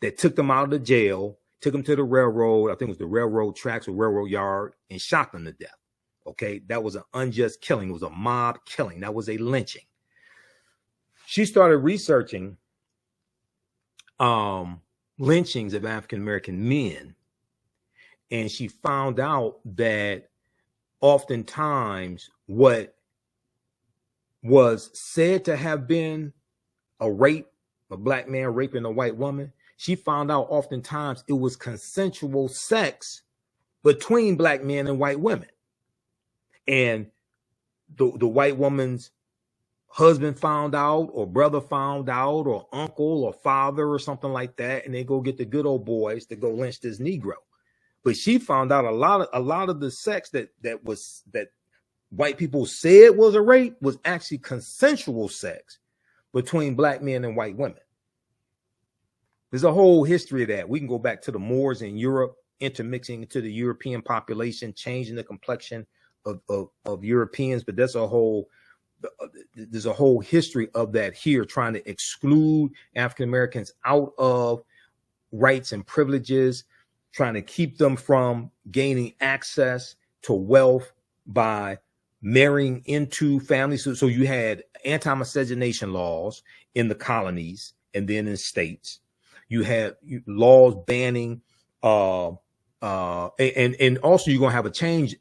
[SPEAKER 1] that took them out of the jail, took them to the railroad. I think it was the railroad tracks or railroad yard, and shot them to death. Okay, that was an unjust killing. It was a mob killing. That was a lynching. She started researching lynchings of African American men, and she found out that oftentimes what was said to have been a rape, a black man raping a white woman, she found out oftentimes it was consensual sex between black men and white women. And the white woman's husband found out, or brother found out, or uncle or father or something like that, and they go get the good old boys to go lynch this Negro. But she found out a lot of the sex that white people said was a rape was actually consensual sex between black men and white women. There's a whole history of that. We can go back to the Moors in Europe, intermixing into the European population, changing the complexion of Europeans, but there's a whole history of that here, trying to exclude African Americans out of rights and privileges, trying to keep them from gaining access to wealth by marrying into families. So you had anti-miscegenation laws in the colonies and then in states. You had laws banning and also you're going to have a change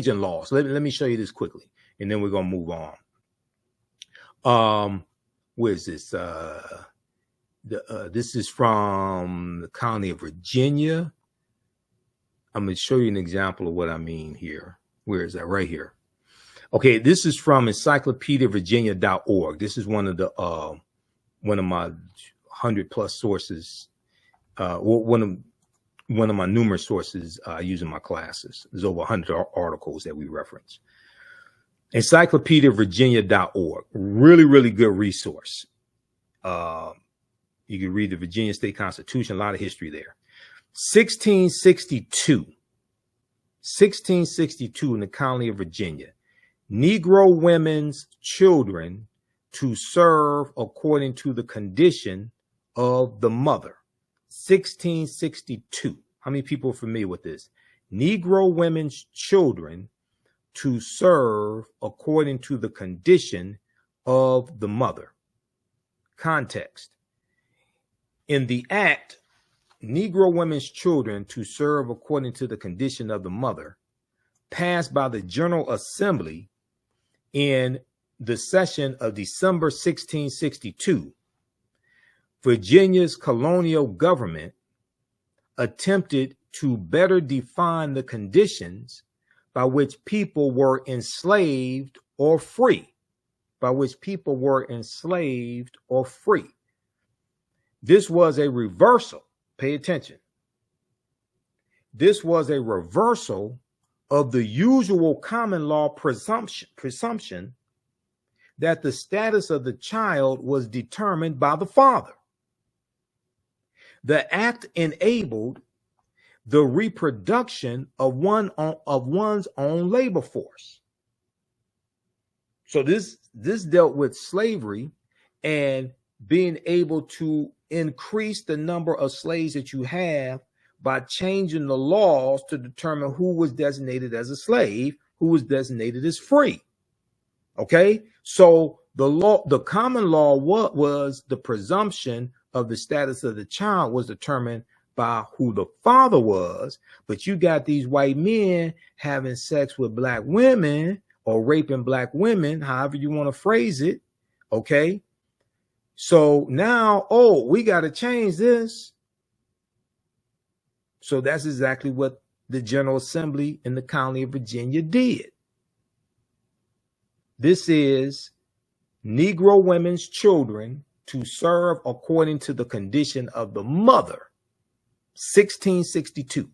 [SPEAKER 1] in laws. Let me show you this quickly, and then we're going to move on. Where is this? This is from the colony of Virginia. I'm going to show you an example of what I mean here. Where is that? Right here. Okay, this is from encyclopediavirginia.org. This is one of my 100+ sources. One of my numerous sources I use in my classes. There's over 100 articles that we reference. Encyclopediavirginia.org. Really, really good resource. You can read the Virginia State Constitution, a lot of history there. 1662 in the colony of Virginia. Negro women's children to serve according to the condition of the mother. 1662. How many people are familiar with this? Negro women's children to serve according to the condition of the mother. Context. In the act, Negro women's children to serve according to the condition of the mother, passed by the General Assembly in the session of December 1662, Virginia's colonial government attempted to better define the conditions by which people were enslaved or free. By which people were enslaved or free. This was a reversal. Pay attention. This was a reversal of the usual common law presumption that the status of the child was determined by the father. The act enabled the reproduction of one's own labor force. So this dealt with slavery and being able to increase the number of slaves that you have by changing the laws to determine who was designated as a slave, who was designated as free. Okay, so the common law was the presumption of the status of the child was determined by who the father was, but you got these white men having sex with black women or raping black women, however you want to phrase it. Okay, so now, we got to change this. So that's exactly what the General Assembly in the County of Virginia did. This is Negro women's children to serve according to the condition of the mother, 1662.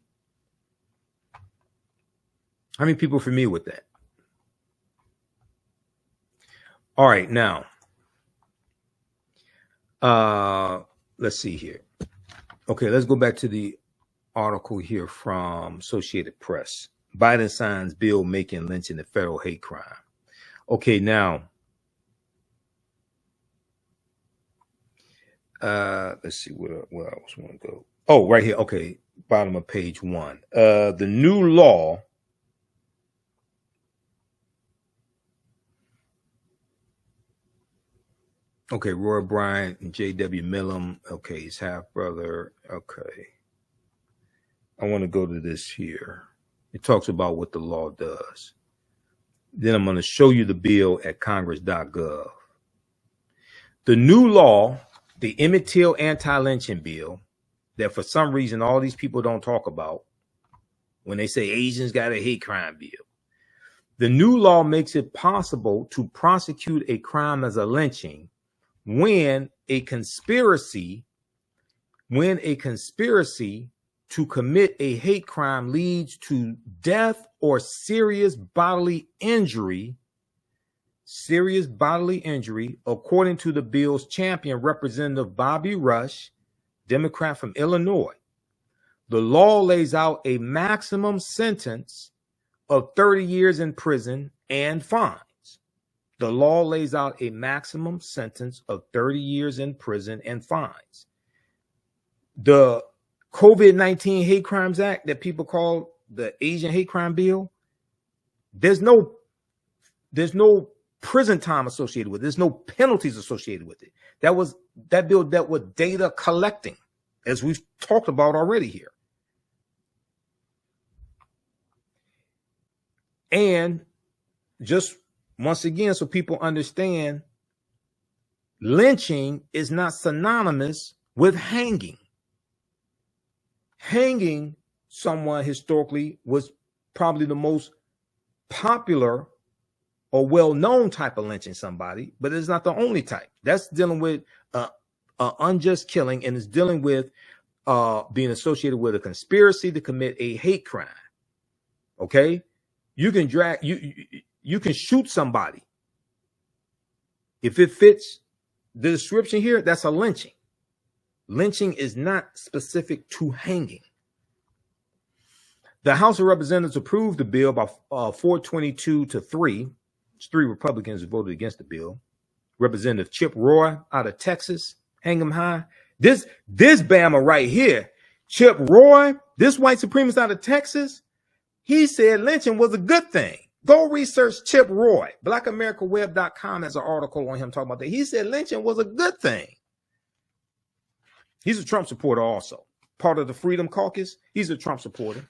[SPEAKER 1] How many people are familiar with that? All right, now, let's see here. Okay, let's go back to the article here from Associated Press. Biden signs bill making lynching a federal hate crime. Okay, now, let's see where I was want to go. Oh, right here. Okay, bottom of page 1. The new law okay, Roy Bryant and J.W. Millam. Okay, his half brother. Okay. I want to go to this here. It talks about what the law does. Then I'm going to show you the bill at congress.gov. The new law, the Emmett Till anti-lynching bill, that for some reason all these people don't talk about when they say Asians got a hate crime bill. The new law makes it possible to prosecute a crime as a lynching when a conspiracy to commit a hate crime leads to death or serious bodily injury, according to the bill's champion, Representative Bobby Rush, Democrat from Illinois. The law lays out a maximum sentence of 30 years in prison and fines. The law lays out a maximum sentence of 30 years in prison and fines. The COVID-19 Hate Crimes Act that people call the Asian hate crime bill, there's no prison time associated with it. There's no penalties associated with it. That bill dealt with data collecting, as we've talked about already here. And just once again, so people understand, lynching is not synonymous with hanging. Hanging someone historically was probably the most popular or well-known type of lynching somebody, but it's not the only type. That's dealing with unjust killing, and it's dealing with being associated with a conspiracy to commit a hate crime. Okay, you can you can shoot somebody. If it fits the description here, that's a lynching. Lynching is not specific to hanging. The House of Representatives approved the bill by 422 to 3. 3 Republicans voted against the bill. Representative Chip Roy out of Texas, hang him high. This Bama right here, Chip Roy, this white supremacist out of Texas, he said lynching was a good thing. Go research Chip Roy. BlackAmericaWeb.com has an article on him talking about that. He said lynching was a good thing. He's a Trump supporter also. Part of the Freedom Caucus. He's a Trump supporter.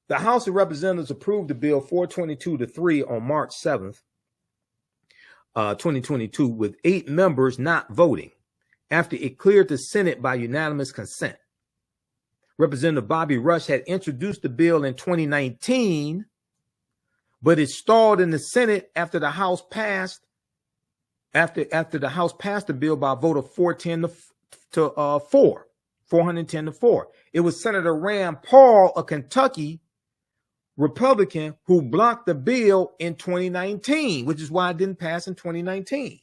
[SPEAKER 1] The House of Representatives approved the bill 422-3 on March 7th, 2022, with 8 members not voting after it cleared the Senate by unanimous consent. Representative Bobby Rush had introduced the bill in 2019, but it stalled in the Senate after the House passed the bill by a vote of 410 to 410-4. It was Senator Rand Paul, a Kentucky Republican, who blocked the bill in 2019, which is why it didn't pass in 2019.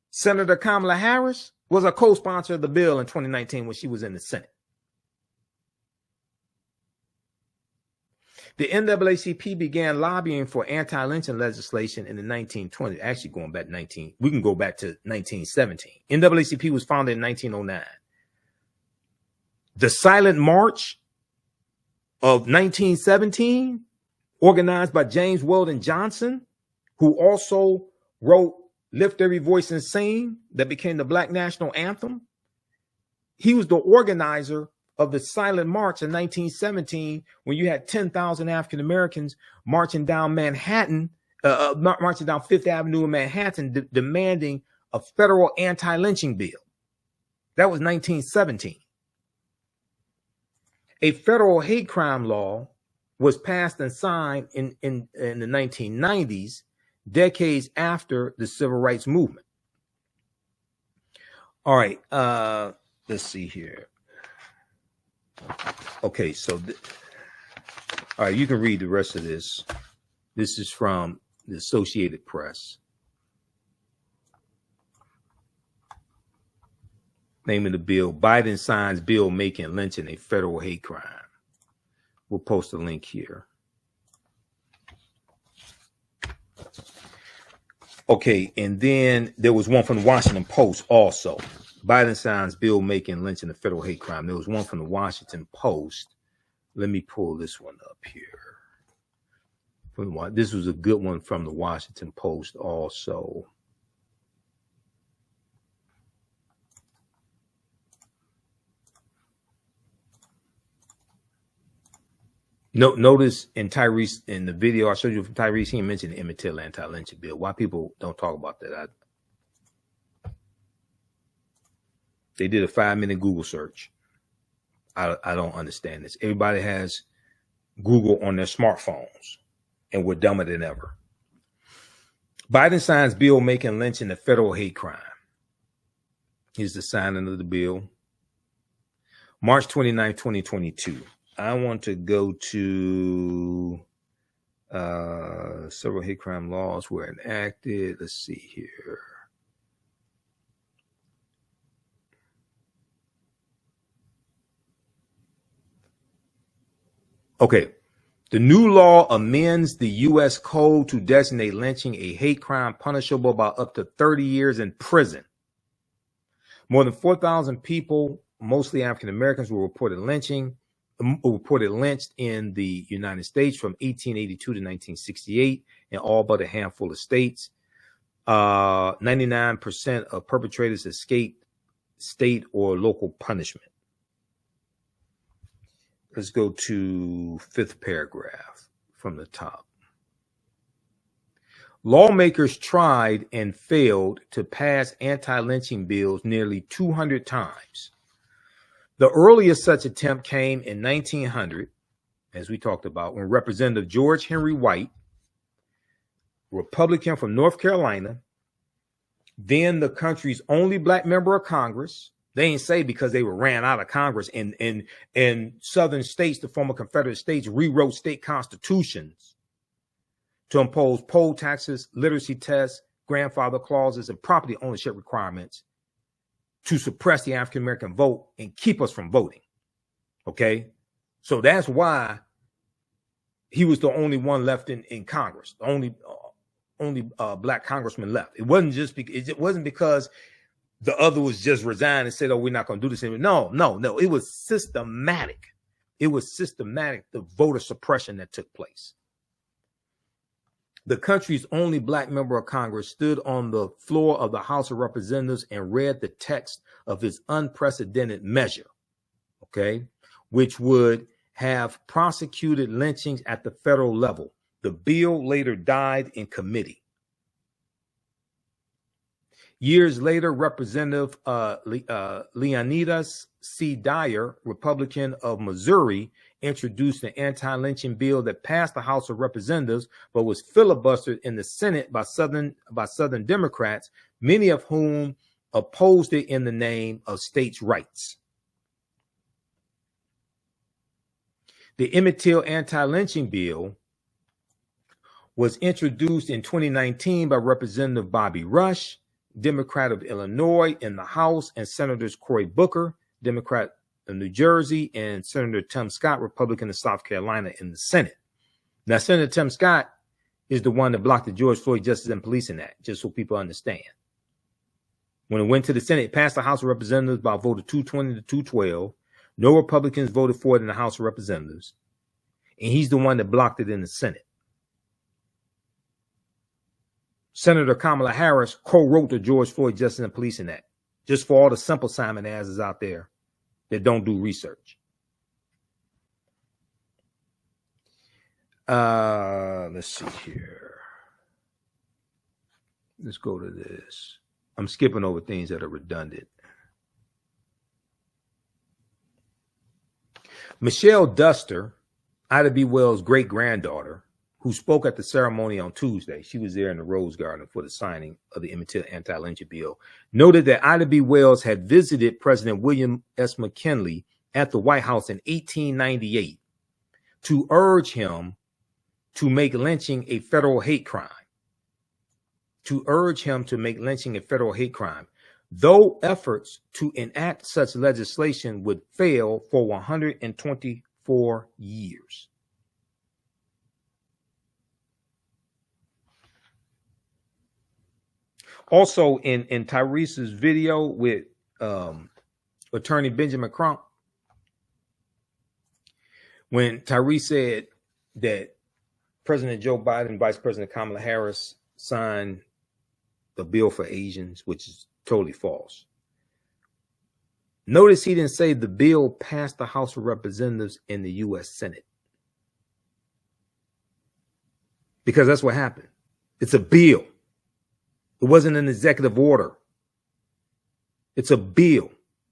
[SPEAKER 1] Senator Kamala Harris was a co-sponsor of the bill in 2019 when she was in the Senate. The NAACP began lobbying for anti-lynching legislation in the 1920s. Actually, we can go back to 1917. NAACP was founded in 1909. The Silent March of 1917, organized by James Weldon Johnson, who also wrote Lift Every Voice and Sing, that became the Black National Anthem. He was the organizer of the Silent March in 1917, when you had 10,000 African Americans marching down Manhattan, marching down Fifth Avenue in Manhattan, demanding a federal anti-lynching bill. That was 1917. A federal hate crime law was passed and signed in the 1990s, decades after the civil rights movement. All right, let's see here. Okay, so all right, you can read the rest of this. This is from the Associated Press. Name of the bill: Biden signs bill making lynching a federal hate crime. We'll post a link here. Okay, and then there was one from the Washington Post also. Biden signs bill making lynching a federal hate crime. There was one from the Washington Post. Let me pull this one up here. This was a good one from the Washington Post also. Notice in the video I showed you from Tyrese, he mentioned the Emmett Till anti-lynching bill. Why people don't talk about that? They did a 5-minute Google search. I don't understand this. Everybody has Google on their smartphones, and we're dumber than ever. Biden signs bill making lynching a federal hate crime. Here's the signing of the bill. March 29, 2022. I want to go to several hate crime laws were enacted. Let's see here. Okay. The new law amends the U.S. Code to designate lynching a hate crime punishable by up to 30 years in prison. More than 4,000 people, mostly African Americans, were reported lynched in the United States from 1882 to 1968 in all but a handful of states. 99% of perpetrators escaped state or local punishment. Let's go to 5th paragraph from the top. Lawmakers tried and failed to pass anti-lynching bills nearly 200 times. The earliest such attempt came in 1900, as we talked about, when Representative George Henry White, Republican from North Carolina, then the country's only black member of Congress. They ain't say because they were ran out of Congress in southern states, the former Confederate states rewrote state constitutions to impose poll taxes, literacy tests, grandfather clauses, and property ownership requirements to suppress the African-American vote and keep us from voting. Okay. So that's why he was the only one left in Congress, the only black congressman left. It wasn't because the other was just resigned and said, oh, we're not going to do this anymore. No. It was systematic. It was systematic, the voter suppression that took place. The country's only black member of Congress stood on the floor of the House of Representatives and read the text of his unprecedented measure, okay, which would have prosecuted lynchings at the federal level. The bill later died in committee. Years later, Representative Leonidas C. Dyer, Republican of Missouri, introduced an anti-lynching bill that passed the House of Representatives, but was filibustered in the Senate by Southern Democrats, many of whom opposed it in the name of states' rights. The Emmett Till anti-lynching bill was introduced in 2019 by Representative Bobby Rush, Democrat of Illinois, in the House, and Senators Cory Booker, Democrat of New Jersey, and Senator Tim Scott, Republican of South Carolina, in the Senate. Now, Senator Tim Scott is the one that blocked the George Floyd Justice and Policing Act, just so people understand. When it went to the Senate, it passed the House of Representatives by a vote of 220 to 212. No Republicans voted for it in the House of Representatives, and he's the one that blocked it in the Senate. Senator Kamala Harris co-wrote the George Floyd Justice and Policing Act, just for all the simple Simon asses out there that don't do research. Let's see here. Let's go to this. I'm skipping over things that are redundant. Michelle Duster, Ida B. Wells' great-granddaughter, who spoke at the ceremony on Tuesday, she was there in the Rose Garden for the signing of the Emmett Till anti-lynching bill, noted that Ida B. Wells had visited President William S. McKinley at the White House in 1898 to urge him to make lynching a federal hate crime. Though efforts to enact such legislation would fail for 124 years. Also, in Tyrese's video with attorney Benjamin Crump, when Tyrese said that President Joe Biden and Vice President Kamala Harris signed the bill for Asians, which is totally false. Notice he didn't say the bill passed the House of Representatives in the U.S. Senate, because that's what happened. It's a bill. It wasn't an executive order. It's a bill.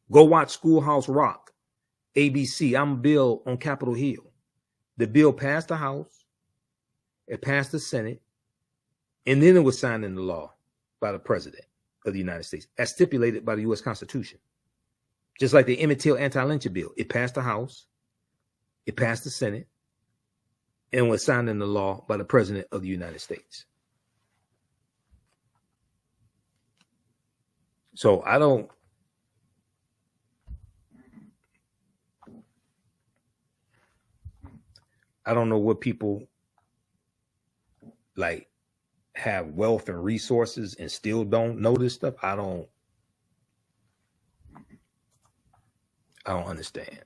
[SPEAKER 1] Go watch Schoolhouse Rock, ABC. I'm a bill on Capitol Hill. The bill passed the House. It passed the Senate. And then it was signed into law by the President of the United States, as stipulated by the U.S. Constitution. Just like the Emmett Till anti-lynching bill. It passed the House. It passed the Senate. And was signed into law by the President of the United States. So I don't know what people like have wealth and resources and still don't know this stuff. I don't understand.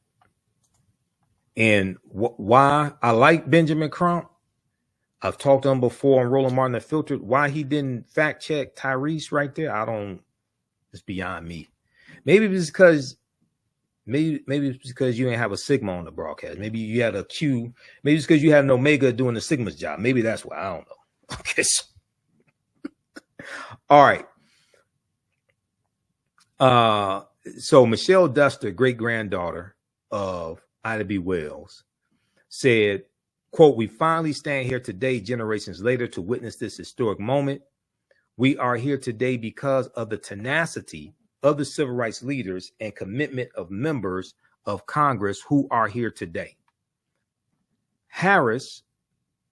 [SPEAKER 1] And why I like Benjamin Crump. I've talked to him before on Roland Martin Unfiltered. Why he didn't fact check Tyrese right there, it's beyond me. Maybe it's because you didn't have a Sigma on the broadcast. Maybe you had a Q. Maybe it's because you had an Omega doing the Sigma's job. Maybe that's why. I don't know. Okay. All right. So Michelle Duster, great-granddaughter of Ida B. Wells, said, quote, "We finally stand here today, generations later, to witness this historic moment. We are here today because of the tenacity of the civil rights leaders and commitment of members of Congress who are here today." Harris,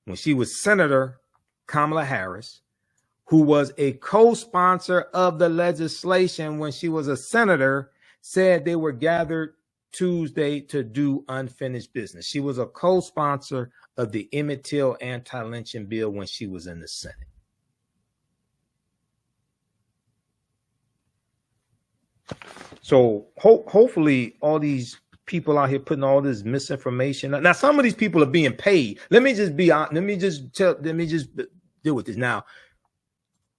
[SPEAKER 1] when she was Senator Kamala Harris, who was a co-sponsor of the legislation when she was a senator, said they were gathered Tuesday to do unfinished business. She was a co-sponsor of the Emmett Till anti-lynching bill when she was in the Senate. So hopefully all these people out here putting all this misinformation. Now, some of these people are being paid. Let me just deal with this. Now,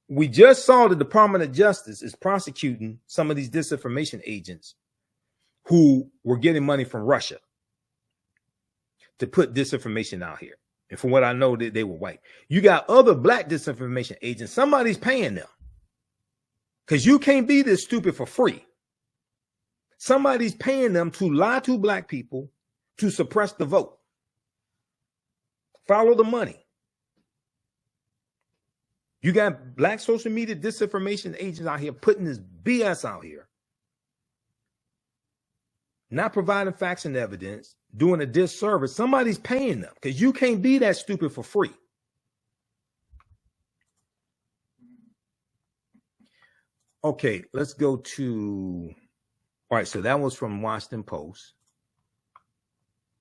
[SPEAKER 1] we just saw the Department of Justice is prosecuting some of these disinformation agents who were getting money from Russia to put disinformation out here. And from what I know, they were white. You got other black disinformation agents. Somebody's paying them. Because you can't be this stupid for free. Somebody's paying them to lie to black people to suppress the vote. Follow the money. You got black social media disinformation agents out here putting this BS out here. Not providing facts and evidence, doing a disservice. Somebody's paying them because you can't be that stupid for free. Okay, let's go to, all right, so that was from Washington Post.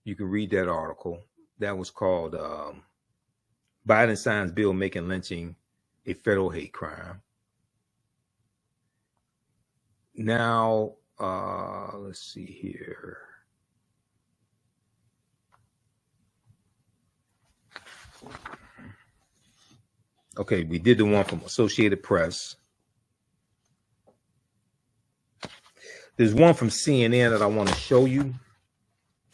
[SPEAKER 1] You can read that article. That was called Biden Signs Bill Making Lynching a Federal Hate Crime. Now, let's see here. Okay, we did the one from Associated Press. There's one from CNN that I want to show you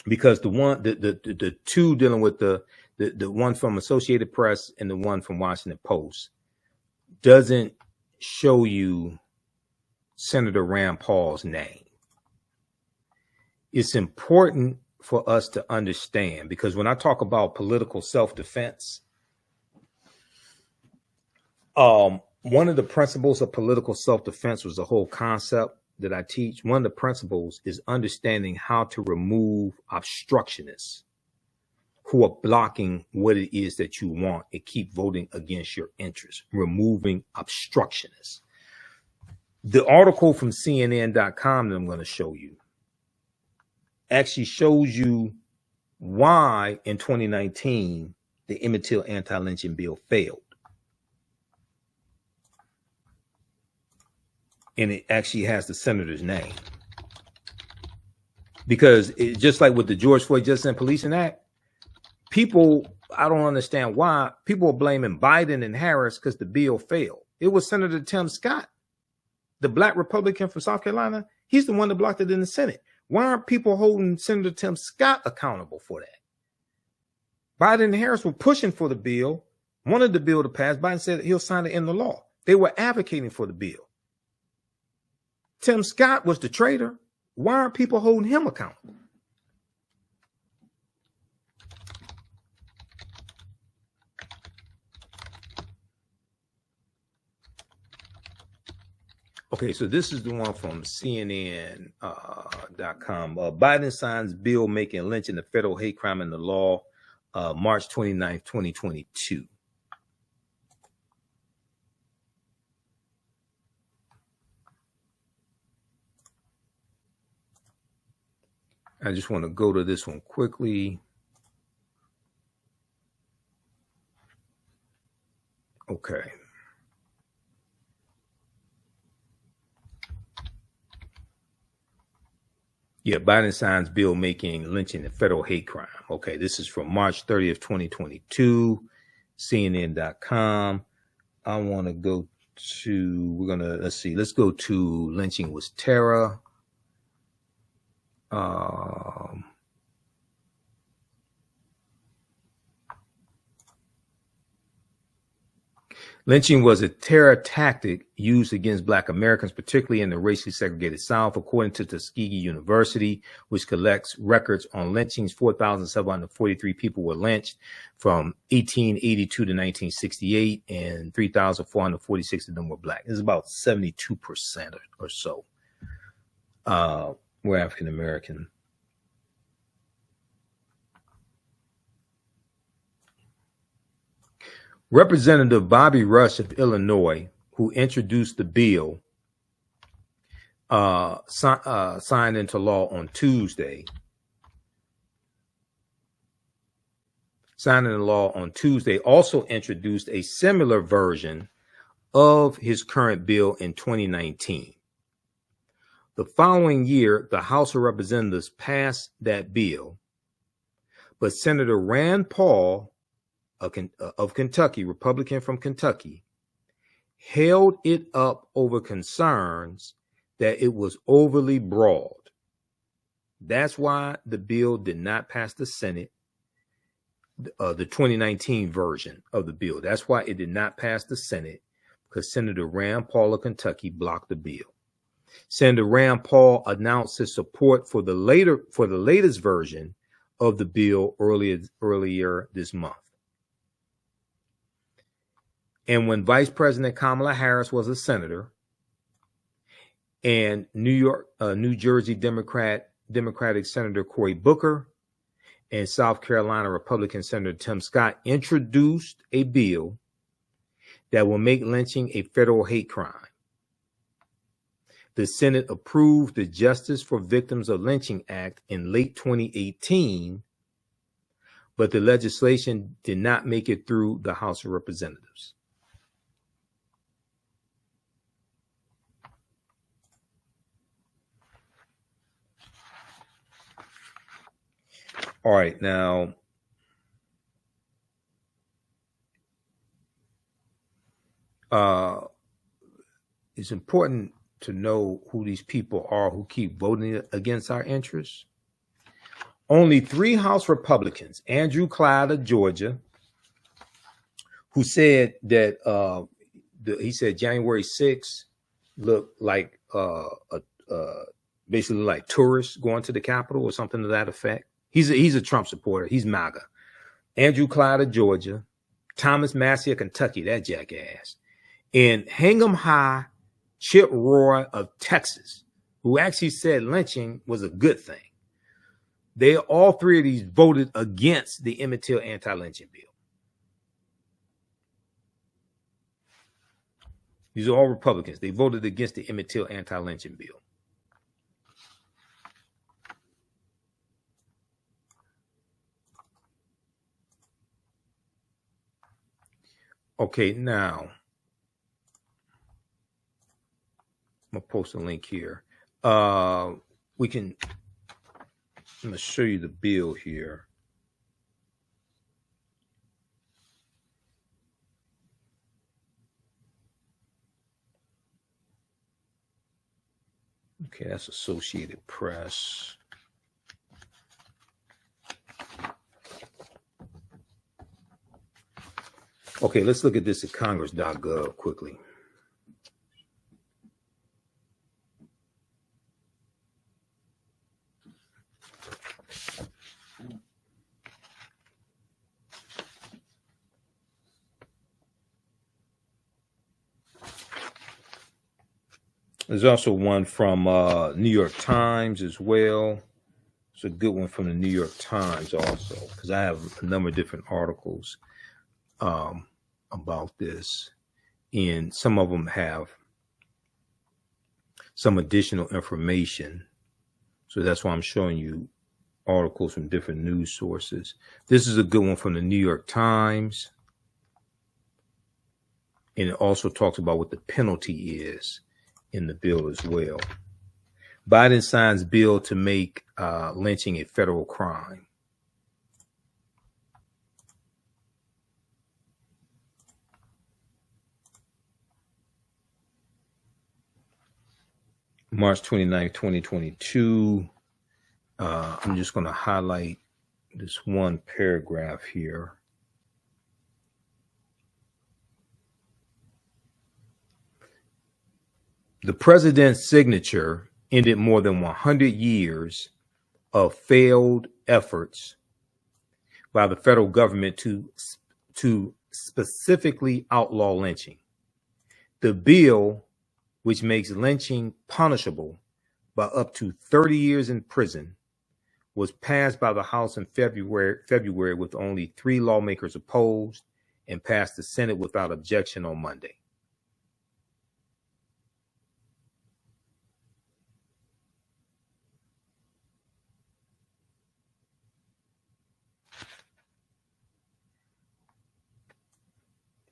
[SPEAKER 1] because the two dealing with the one from Associated Press and the one from Washington Post doesn't show you Senator Rand Paul's name. It's important for us to understand because when I talk about political self-defense, one of the principles of political self-defense was the whole concept that I teach. One of the principles is understanding how to remove obstructionists who are blocking what it is that you want and keep voting against your interests, removing obstructionists. The article from CNN.com that I'm going to show you actually shows you why in 2019 the Emmett Till anti-lynching bill failed. And it actually has the senator's name. Because just like with the George Floyd Justice and Policing Act, people, I don't understand why, people are blaming Biden and Harris because the bill failed. It was Senator Tim Scott, the black Republican from South Carolina. He's the one that blocked it in the Senate. Why aren't people holding Senator Tim Scott accountable for that? Biden and Harris were pushing for the bill, wanted the bill to pass. Biden said he'll sign it into law. They were advocating for the bill. Tim Scott was the traitor. Why aren't people holding him accountable? Okay, so this is the one from CNN.com. Biden signs bill making lynching a federal hate crime in the law, March 29th, 2022. I just want to go to this one quickly. Okay. Yeah, Biden signs bill making lynching a federal hate crime. Okay, this is from March 30th, 2022, CNN.com. I want to go to, let's go to lynching was terror. Lynching was a terror tactic used against Black Americans, particularly in the racially segregated South. According to Tuskegee University, which collects records on lynchings, 4,743 people were lynched from 1882 to 1968, and 3,446 of them were Black. It's about 72% or so were African American. Representative Bobby Rush of Illinois, who introduced the bill, signed into law on Tuesday. Signing the law on Tuesday, also introduced a similar version of his current bill in 2019. The following year, the House of Representatives passed that bill, but Senator Rand Paul of Kentucky, Republican from Kentucky, held it up over concerns that it was overly broad. That's why the bill did not pass the Senate, the 2019 version of the bill. That's why it did not pass the Senate, because Senator Rand Paul of Kentucky blocked the bill. Senator Rand Paul announced his support for the latest version of the bill earlier this month. And when Vice President Kamala Harris was a senator, and New Jersey Democratic Senator Cory Booker and South Carolina Republican Senator Tim Scott introduced a bill that will make lynching a federal hate crime. The Senate approved the Justice for Victims of Lynching Act in late 2018, but the legislation did not make it through the House of Representatives. All right, now, it's important to know who these people are who keep voting against our interests. Only 3 House Republicans, Andrew Clyde of Georgia, who said that he said January 6th looked like basically like tourists going to the Capitol or something to that effect. He's a Trump supporter. He's MAGA. Andrew Clyde of Georgia, Thomas Massey of Kentucky, that jackass, and Hingham High Chip Roy of Texas, who actually said lynching was a good thing. All 3 of these voted against the Emmett Till anti-lynching bill. These are all Republicans. They voted against the Emmett Till anti-lynching bill. Okay, now I'm gonna post a link here. I'm gonna show you the bill here. Okay, that's Associated Press. Okay, let's look at this at congress.gov quickly. There's also one from New York Times as well. It's a good one from the New York Times also, because I have a number of different articles about this, and some of them have some additional information. So that's why I'm showing you articles from different news sources. This is a good one from the New York Times. And it also talks about what the penalty is in the bill as well. Biden signs bill to make lynching a federal crime. March 29, 2022. I'm just going to highlight this one paragraph here. The president's signature ended more than 100 years of failed efforts by the federal government to specifically outlaw lynching. The bill, which makes lynching punishable by up to 30 years in prison, was passed by the House in February with only 3 lawmakers opposed, and passed the Senate without objection on Monday.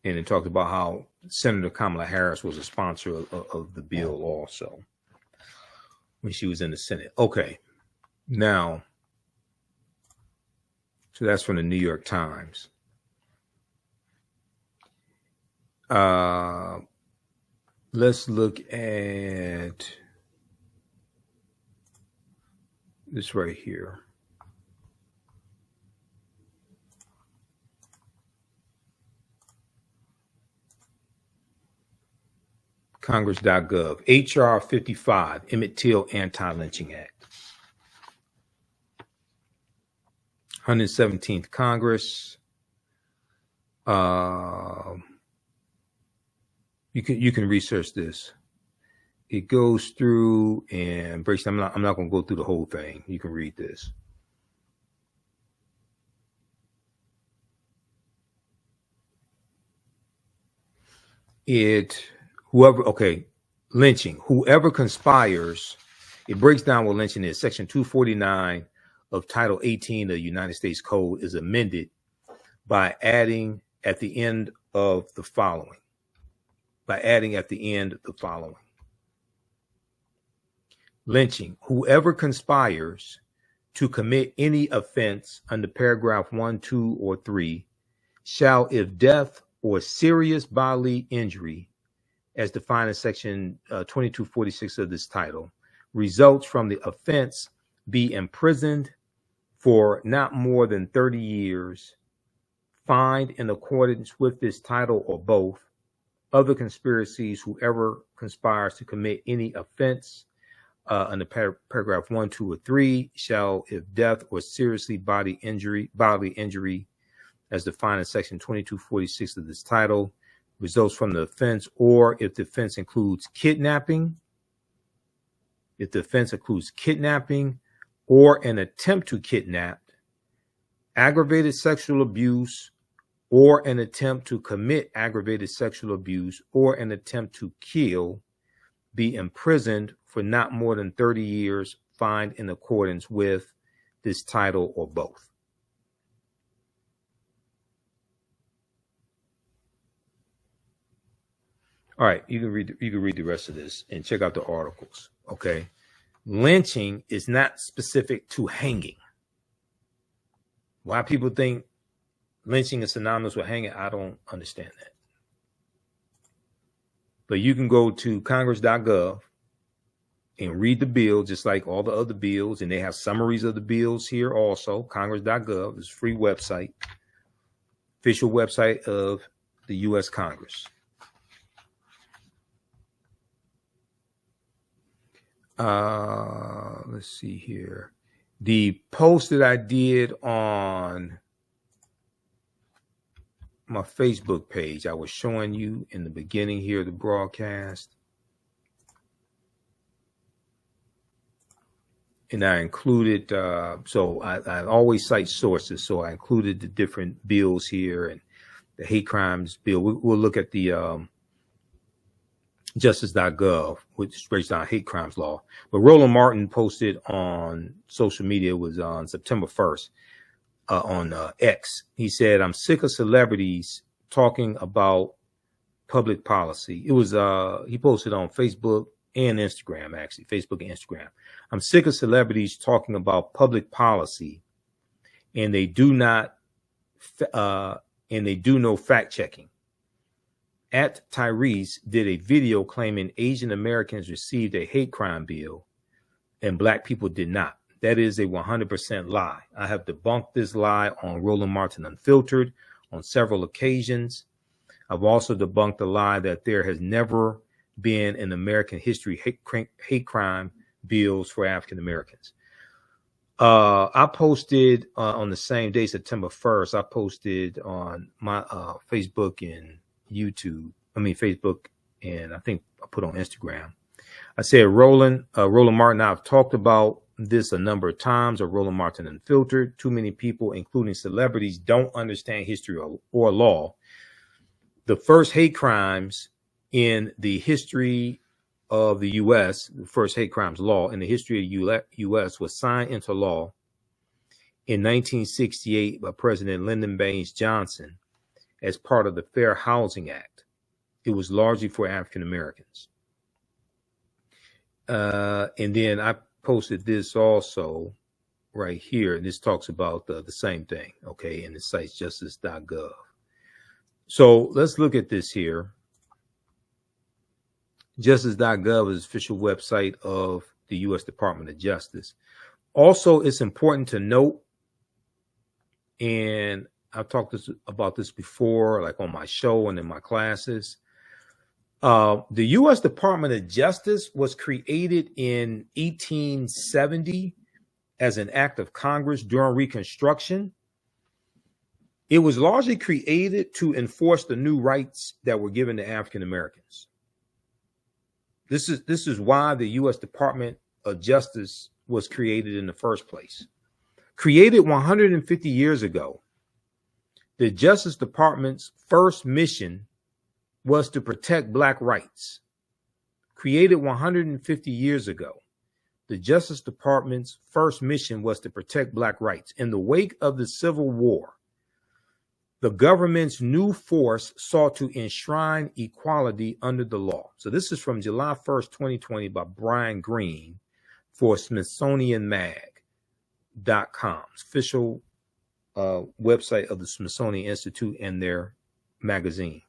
[SPEAKER 1] And it talked about how Senator Kamala Harris was a sponsor of the bill also. when she was in the Senate. Okay. Now, so that's from the New York Times. Let's look at this right here. Congress.gov, HR 55, Emmett Till Anti-lynching Act. 117th Congress. You can research this. It goes through and breaks. I'm not going to go through the whole thing. You can read this. Lynching. Whoever conspires, it breaks down what lynching is. Section 249 of Title 18 of the United States Code is amended by adding at the end of the following. Lynching. Whoever conspires to commit any offense under paragraph 1, 2, or 3 shall, if death or serious bodily injury, as defined in section 2246 of this title, results from the offense, be imprisoned for not more than 30 years, fined in accordance with this title or both. Other conspiracies, whoever conspires to commit any offense under paragraph 1, 2, or 3 shall, if death or seriously bodily injury, as defined in section 2246 of this title, results from the offense, or if the offense includes kidnapping, or an attempt to kidnap, aggravated sexual abuse, or an attempt to commit aggravated sexual abuse, or an attempt to kill, be imprisoned for not more than 30 years, fined in accordance with this title or both. All right, you can read the rest of this and check out the articles. Okay, lynching is not specific to hanging. Why people think lynching is synonymous with hanging, I don't understand that. But you can go to Congress.gov and read the bill, just like all the other bills, and they have summaries of the bills here also. Congress.gov is a free website, official website of the U.S. Congress. Let's see here. The post that I did on my Facebook page, I was showing you in the beginning here of the broadcast. And I included, so I always cite sources. So I included the different bills here and the hate crimes bill. We'll look at the justice.gov, which breaks down hate crimes law. But Roland Martin posted on social media, was on September 1st on X. He said, "I'm sick of celebrities talking about public policy." It was he posted on Facebook and Instagram, actually, Facebook and Instagram. "I'm sick of celebrities talking about public policy, and they do no fact checking. At Tyrese did a video claiming Asian Americans received a hate crime bill and black people did not. That is a 100% lie. I have debunked this lie on Roland Martin Unfiltered on several occasions. I've also debunked the lie that there has never been in American history hate crime bills for African Americans." I posted on the same day, September 1st, I posted on my Facebook and YouTube. Facebook, and I think I put on Instagram. I said, Roland Martin, I've talked about this a number of times, or Roland Martin Unfiltered. Too many people, including celebrities, don't understand history or law. The first hate crimes in the history of the U.S., the first hate crimes law in the history of the U.S. was signed into law in 1968 by President Lyndon Baines Johnson as part of the Fair Housing Act. It was largely for African Americans. And then I posted this also right here. And this talks about the same thing. Okay. And it cites justice.gov. So let's look at this here. Justice.gov is the official website of the U.S. Department of Justice. Also, it's important to note, and I've talked about this before, like on my show and in my classes. The U.S. Department of Justice was created in 1870 as an act of Congress during Reconstruction. It was largely created to enforce the new rights that were given to African Americans. This is why the U.S. Department of Justice was created in the first place. Created 150 years ago, the Justice Department's first mission was to protect Black rights. Created 150 years ago, the Justice Department's first mission was to protect Black rights. In the wake of the Civil War, the government's new force sought to enshrine equality under the law. So this is from July 1st, 2020 by Brian Green for SmithsonianMag.com, official website of the Smithsonian Institute and their magazine.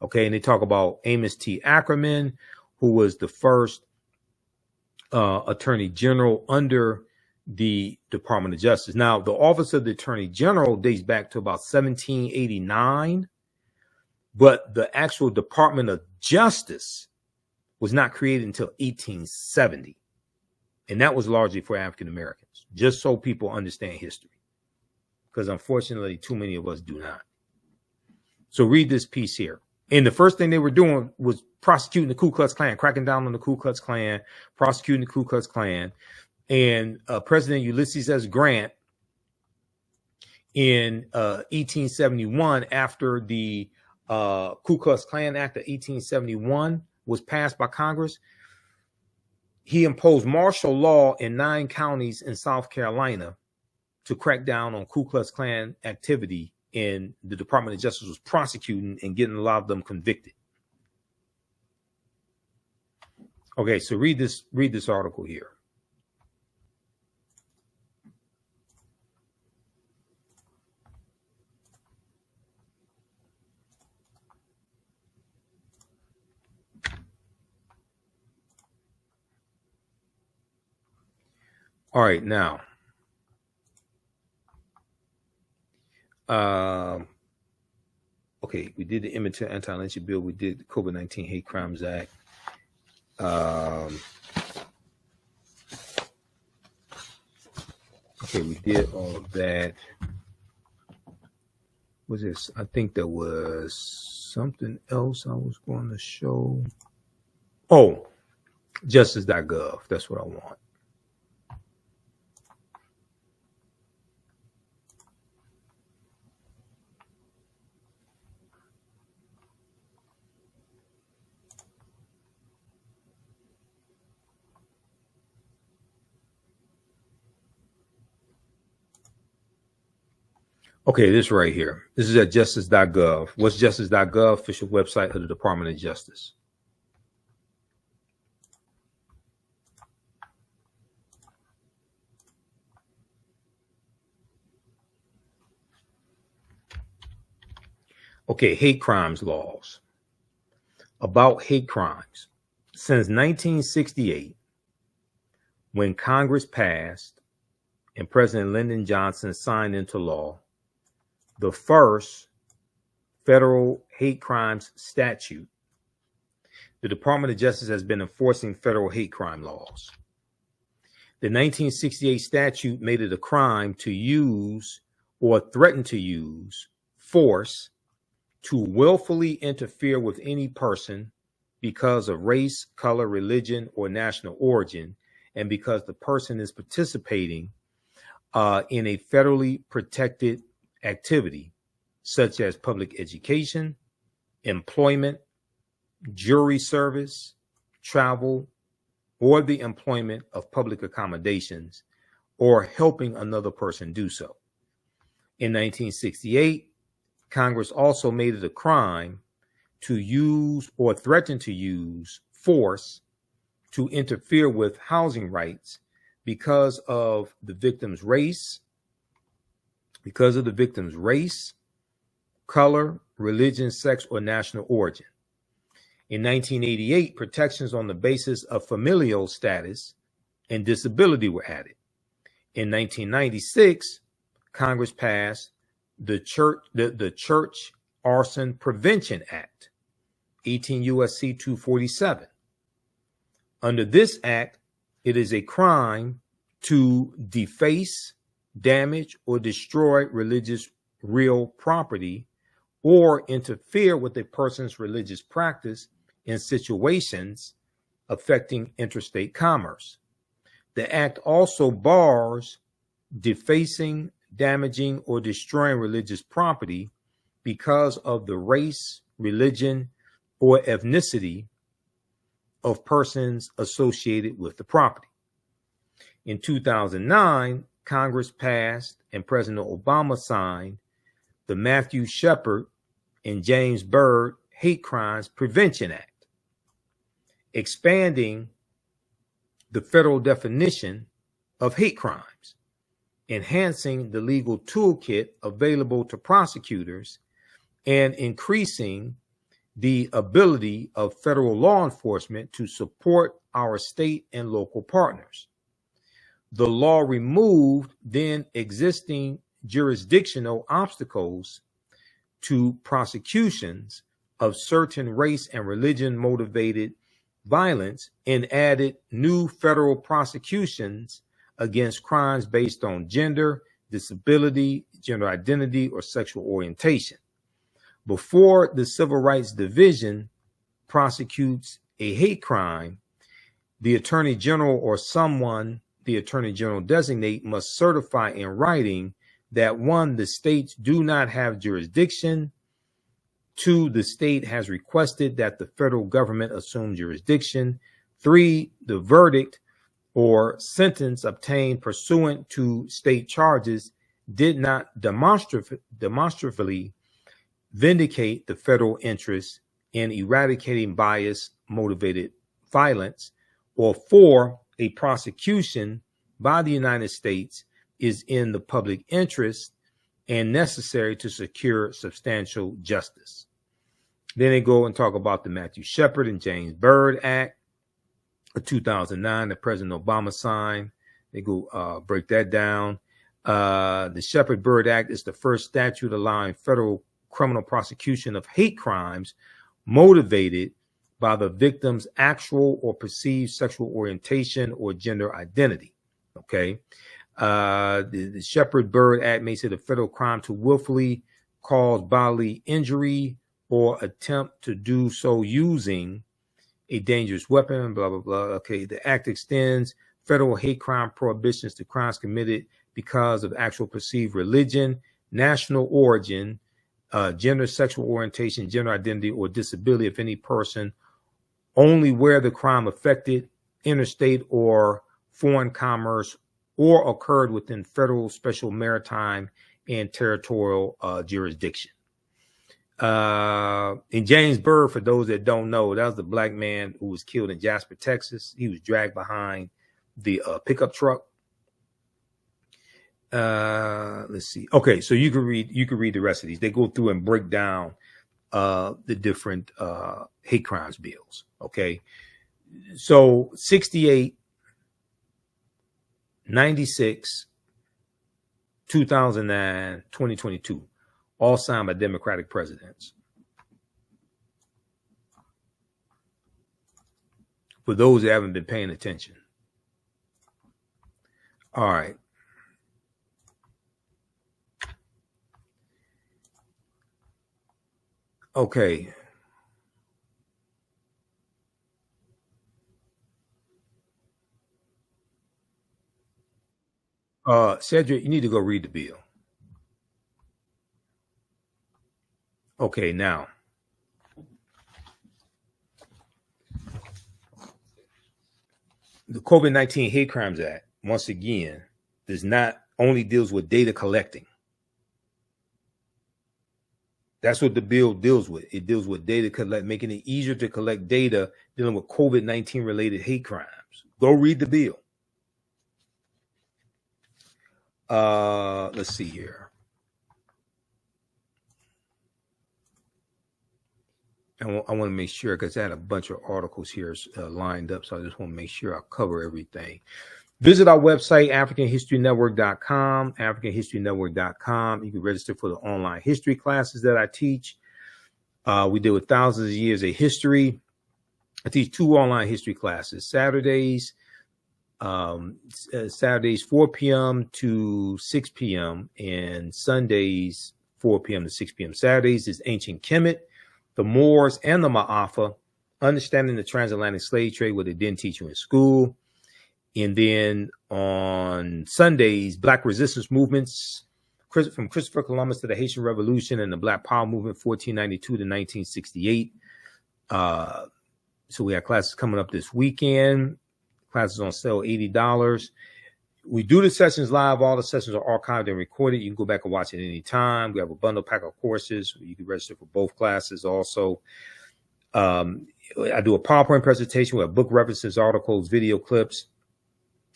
[SPEAKER 1] Okay, and they talk about Amos T. Ackerman, who was the first attorney general under the Department of Justice. Now, the office of the Attorney General dates back to about 1789, but the actual Department of Justice was not created until 1870. And that was largely for African Americans, just so people understand history, because unfortunately, too many of us do not. So read this piece here. And the first thing they were doing was prosecuting the Ku Klux Klan, cracking down on the Ku Klux Klan, prosecuting the Ku Klux Klan. And President Ulysses S. Grant in 1871, after the Ku Klux Klan Act of 1871 was passed by Congress, he imposed martial law in 9 counties in South Carolina to crack down on Ku Klux Klan activity, and the Department of Justice was prosecuting and getting a lot of them convicted. Okay, so read this article here. All right, now, okay, we did the Emmett Till Anti-lynching bill. We did the COVID-19 Hate Crimes Act. Okay, we did all of that. What was this? I think there was something else I was going to show. Oh, justice.gov. That's what I want. Okay, this right here. This is at justice.gov. What's justice.gov? Official website of the Department of Justice. Okay, hate crimes laws. About hate crimes. Since 1968, when Congress passed and President Lyndon Johnson signed into law the first federal hate crimes statute, the Department of Justice has been enforcing federal hate crime laws. The 1968 statute made it a crime to use or threaten to use force to willfully interfere with any person because of race, color, religion, or national origin, and because the person is participating in a federally protected activity such as public education, employment, jury service, travel, or the employment of public accommodations, or helping another person do so. In 1968, Congress also made it a crime to use or threaten to use force to interfere with housing rights because of the victim's race, color, religion, sex, or national origin. In 1988, protections on the basis of familial status and disability were added. In 1996, Congress passed the Church Arson Prevention Act, 18 U.S.C. 247. Under this act, it is a crime to deface, damage, or destroy religious real property or interfere with a person's religious practice in situations affecting interstate commerce. The act also bars defacing, damaging, or destroying religious property because of the race, religion, or ethnicity of persons associated with the property. In 2009, Congress passed and President Obama signed the Matthew Shepard and James Byrd Hate Crimes Prevention Act, expanding the federal definition of hate crimes, enhancing the legal toolkit available to prosecutors, and increasing the ability of federal law enforcement to support our state and local partners. The law removed then existing jurisdictional obstacles to prosecutions of certain race and religion motivated violence and added new federal prosecutions against crimes based on gender, disability, gender identity, or sexual orientation. Before the Civil Rights Division prosecutes a hate crime, the Attorney General or someone the Attorney General designate must certify in writing that 1, the states do not have jurisdiction, 2, the state has requested that the federal government assume jurisdiction, 3, the verdict or sentence obtained pursuant to state charges did not demonstrably vindicate the federal interest in eradicating bias motivated violence, or 4, a prosecution by the United States is in the public interest and necessary to secure substantial justice. Then they go and talk about the Matthew Shepard and James Byrd Act of 2009 that President Obama signed. They go break that down. The Shepard Byrd Act is the first statute allowing federal criminal prosecution of hate crimes motivated by the victim's actual or perceived sexual orientation or gender identity. Okay. The Shepard Byrd Act makes it a federal crime to willfully cause bodily injury or attempt to do so using a dangerous weapon, blah, blah, blah. Okay. The act extends federal hate crime prohibitions to crimes committed because of actual perceived religion, national origin, gender, sexual orientation, gender identity, or disability of any person, only where the crime affected interstate or foreign commerce or occurred within federal, special maritime, and territorial jurisdiction. In James Byrd, for those that don't know, that was the black man who was killed in Jasper, Texas. He was dragged behind the pickup truck. Let's see. Okay, so you can read the rest of these. They go through and break down the different hate crimes bills. Okay, so 68, 96, 2009, 2022, all signed by Democratic presidents. For those that haven't been paying attention. All right. Okay. Cedric, you need to go read the bill. Okay, now. The COVID-19 Hate Crimes Act, once again, does not only deals with data collecting. That's what the bill deals with. It deals with data collect, making it easier to collect data dealing with COVID-19 related hate crimes. Go read the bill. Let's see here. I want to make sure, because I had a bunch of articles here lined up, so I just want to make sure I cover everything. Visit our website, AfricanHistoryNetwork.com, AfricanHistoryNetwork.com. You can register for the online history classes that I teach. We deal with thousands of years of history. I teach 2 online history classes, Saturdays 4 p.m. to 6 p.m. and Sundays 4 p.m. to 6 p.m. Saturdays is Ancient Kemet, the Moors, and the Ma'afa, understanding the transatlantic slave trade, what they didn't teach you in school. And then on Sundays, Black resistance movements, from Christopher Columbus to the Haitian Revolution and the Black Power movement, 1492 to 1968. So we have classes coming up this weekend. Classes on sale, $80. We do the sessions live. All the sessions are archived and recorded. You can go back and watch it any time. We have a bundle pack of courses. You can register for both classes also. I do a PowerPoint presentation. We have book references, articles, video clips.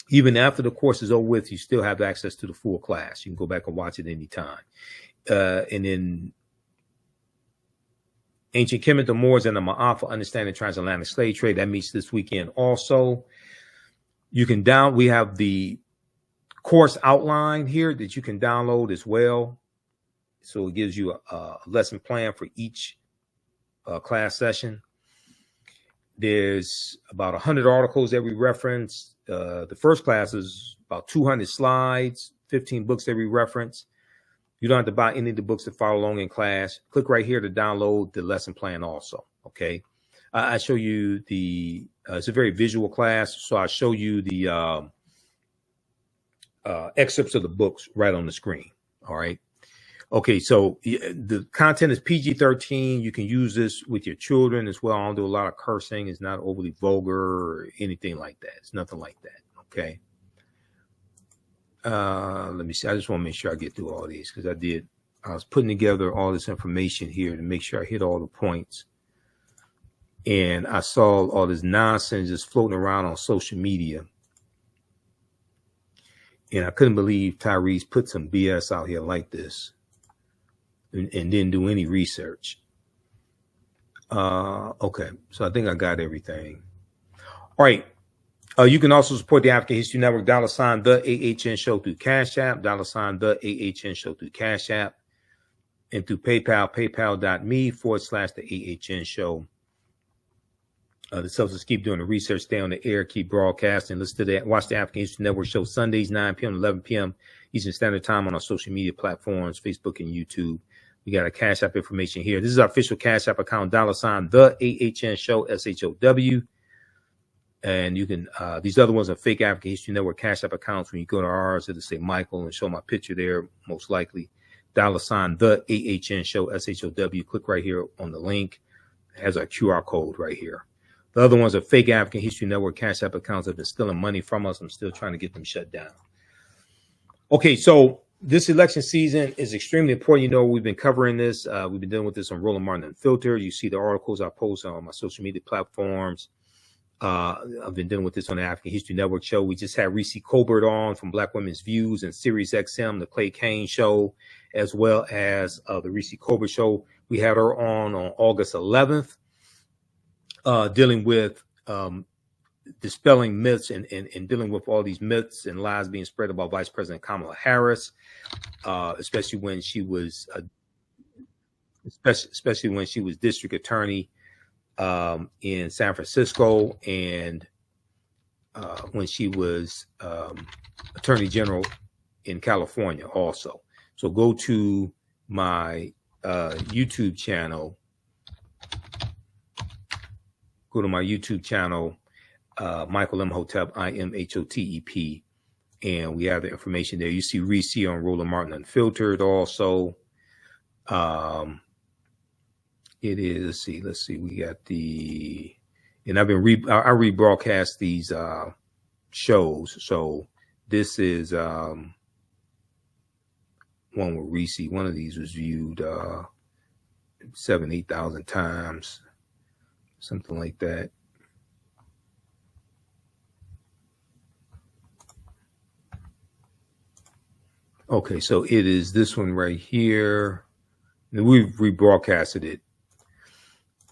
[SPEAKER 1] Even after the course is over with, you still have access to the full class. You can go back and watch it anytime. And then Ancient Kemet, the Moors, and the Ma'afa, understanding transatlantic slave trade. That meets this weekend also. You can we have the course outline here that you can download as well. So it gives you a lesson plan for each class session. There's about 100 articles that we reference. The first class is about 200 slides, 15 books that we reference. You don't have to buy any of the books to follow along in class. Click right here to download the lesson plan also, okay? I show you it's a very visual class, so I show you the excerpts of the books right on the screen, all right? Okay, so the content is PG-13. You can use this with your children as well. I don't do a lot of cursing. It's not overly vulgar or anything like that. It's nothing like that, okay? Let me see. I just want to make sure I get through all these because I was putting together all this information here to make sure I hit all the points. And I saw all this nonsense just floating around on social media. And I couldn't believe Tyrese put some BS out here like this and didn't do any research. Okay, so I think I got everything. All right. You can also support the African History Network, $, the AHN Show through Cash App, $, the AHN Show through Cash App, and through PayPal, paypal.me/the AHN Show. The subs keep doing the research, stay on the air, keep broadcasting. Listen to watch the African History Network show Sundays, 9 p.m. to 11 p.m. Eastern Standard Time on our social media platforms, Facebook and YouTube. We got a Cash App information here. This is our official Cash App account, $, the AHN Show, SHOW. And you can, these other ones are fake African History Network Cash App accounts. When you go to ours, it'll say Michael and show my picture there, most likely. $, the AHN Show, SHOW. Click right here on the link. It has our QR code right here. The other ones are fake African History Network Cash App accounts that have been stealing money from us. I'm still trying to get them shut down. Okay, so this election season is extremely important. You know, we've been covering this. We've been dealing with this on Roland Martin Unfiltered. You see the articles I post on my social media platforms. I've been dealing with this on the African History Network show. We just had Reese Colbert on from Black Women's Views and Sirius XM, the Clay Kane show, as well as the Reese Colbert show. We had her on August 11th, dealing with dispelling myths and dealing with all these myths and lies being spread about Vice President Kamala Harris, especially when she was district attorney in San Francisco, and when she was attorney general in California also. So go to my YouTube channel. Go to my YouTube channel, Michael Imhotep, IMHOTEP, and we have the information there. You see Reese on Roland Martin Unfiltered also. It is, let's see, we got and I've been I rebroadcast these shows. So this is one with Reese. One of these was viewed 8,000 times, something like that. Okay, so it is this one right here. We've rebroadcasted it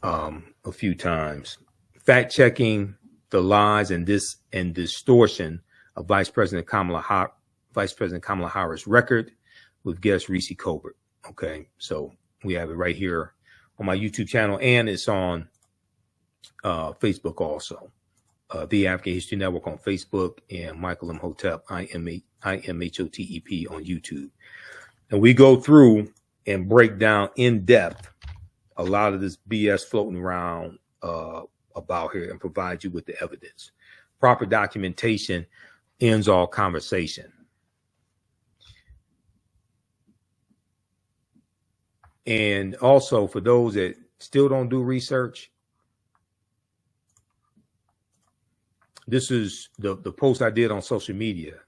[SPEAKER 1] a few times. Fact checking the lies and distortion of Vice President Kamala Harris' record with guest Reese Colbert. Okay, so we have it right here on my YouTube channel, and it's on Facebook also. The African History Network on Facebook, and Michael Imhotep, IMHOTEP on YouTube. And we go through and break down in depth a lot of this BS floating around about here and provide you with the evidence. Proper documentation ends all conversation. And also, for those that still don't do research, this is the post I did on social media.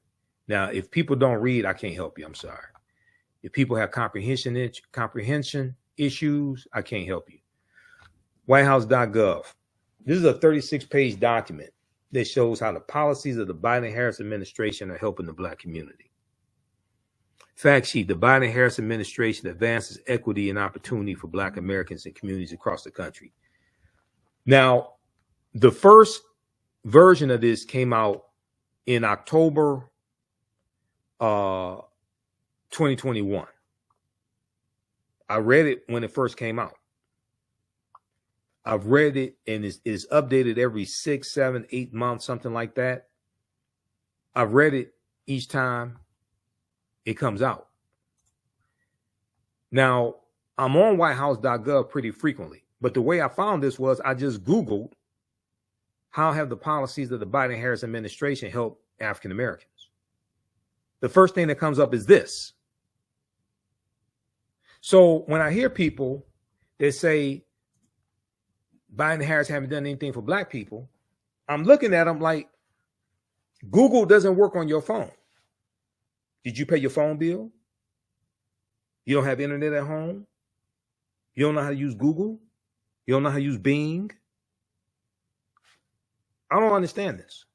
[SPEAKER 1] Now, if people don't read, I can't help you. I'm sorry. If people have comprehension issues, I can't help you. WhiteHouse.gov. This is a 36-page document that shows how the policies of the Biden-Harris administration are helping the Black community. Fact sheet: the Biden-Harris administration advances equity and opportunity for Black Americans and communities across the country. Now, the first version of this came out in October 2021. I read it when it first came out. I've read it, and it's updated every 6, 7, 8 months, something like that. I've read it each time it comes out. Now, I'm on whitehouse.gov pretty frequently, but the way I found this was I just Googled, how have the policies of the Biden-Harris administration helped African Americans? The first thing that comes up is this. So when I hear people that say Biden and Harris haven't done anything for Black people, I'm looking at them like, Google doesn't work on your phone. Did you pay your phone bill? You don't have internet at home? You don't know how to use Google? You don't know how to use Bing? I don't understand this.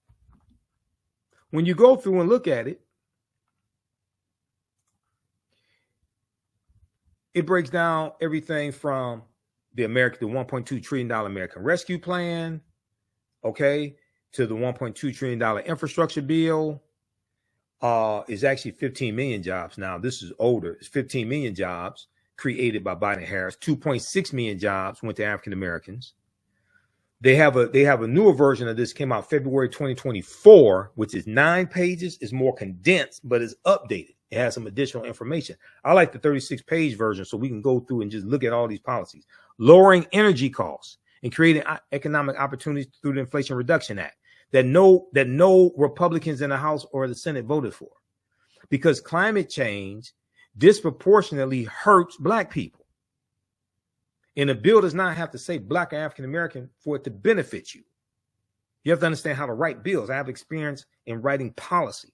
[SPEAKER 1] When you go through and look at it, it breaks down everything from the $1.2 trillion American Rescue Plan, okay, to the $1.2 trillion infrastructure bill. Is actually 15 million jobs now. This is older. It's 15 million jobs created by Biden and Harris. 2.6 million jobs went to African Americans. They have a newer version of this, came out February 2024, which is 9 pages. It's more condensed, but it's updated. It has some additional information. I like the 36-page version so we can go through and just look at all these policies. Lowering energy costs and creating economic opportunities through the Inflation Reduction Act that no Republicans in the House or the Senate voted for, because climate change disproportionately hurts Black people. And a bill does not have to say Black or African American for it to benefit you. You have to understand how to write bills. I have experience in writing policy.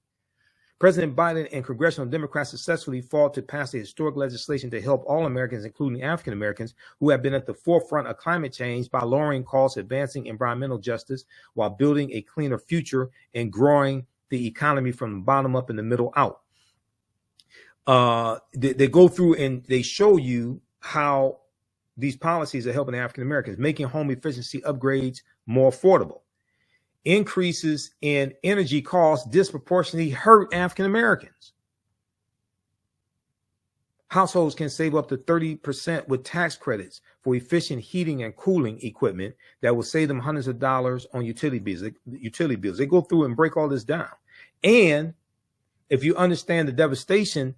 [SPEAKER 1] President Biden and Congressional Democrats successfully fought to pass the historic legislation to help all Americans, including African Americans, who have been at the forefront of climate change by lowering costs, advancing environmental justice, while building a cleaner future and growing the economy from the bottom up and the middle out. They go through and they show you how these policies are helping African Americans, making home efficiency upgrades more affordable. Increases in energy costs disproportionately hurt African Americans. Households can save up to 30% with tax credits for efficient heating and cooling equipment that will save them hundreds of dollars on utility bills. They go through and break all this down. And if you understand the devastation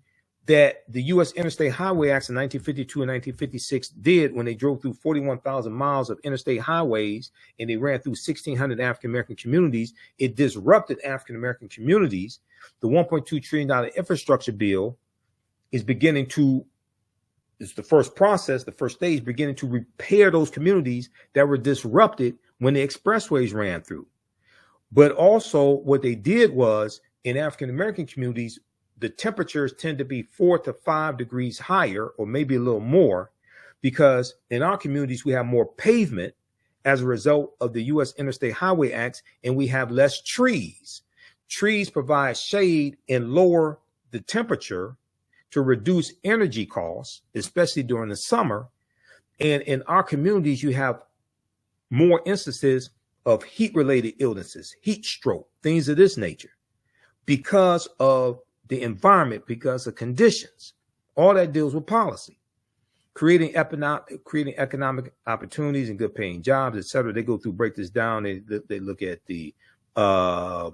[SPEAKER 1] that the U.S. Interstate Highway Acts in 1952 and 1956 did when they drove through 41,000 miles of interstate highways and they ran through 1,600 African-American communities, it disrupted African-American communities. The $1.2 trillion infrastructure bill is beginning to, it's the first process, the first stage, beginning to repair those communities that were disrupted when the expressways ran through. But also what they did was, in African-American communities, the temperatures tend to be 4 to 5 degrees higher, or maybe a little more, because in our communities, we have more pavement as a result of the U.S. Interstate Highway Acts, and we have less trees. Trees provide shade and lower the temperature to reduce energy costs, especially during the summer. And in our communities, you have more instances of heat-related illnesses, heat stroke, things of this nature, because of the environment, because of conditions. All that deals with policy, creating economic opportunities and good paying jobs, et cetera. They go through, break this down. They look at the that's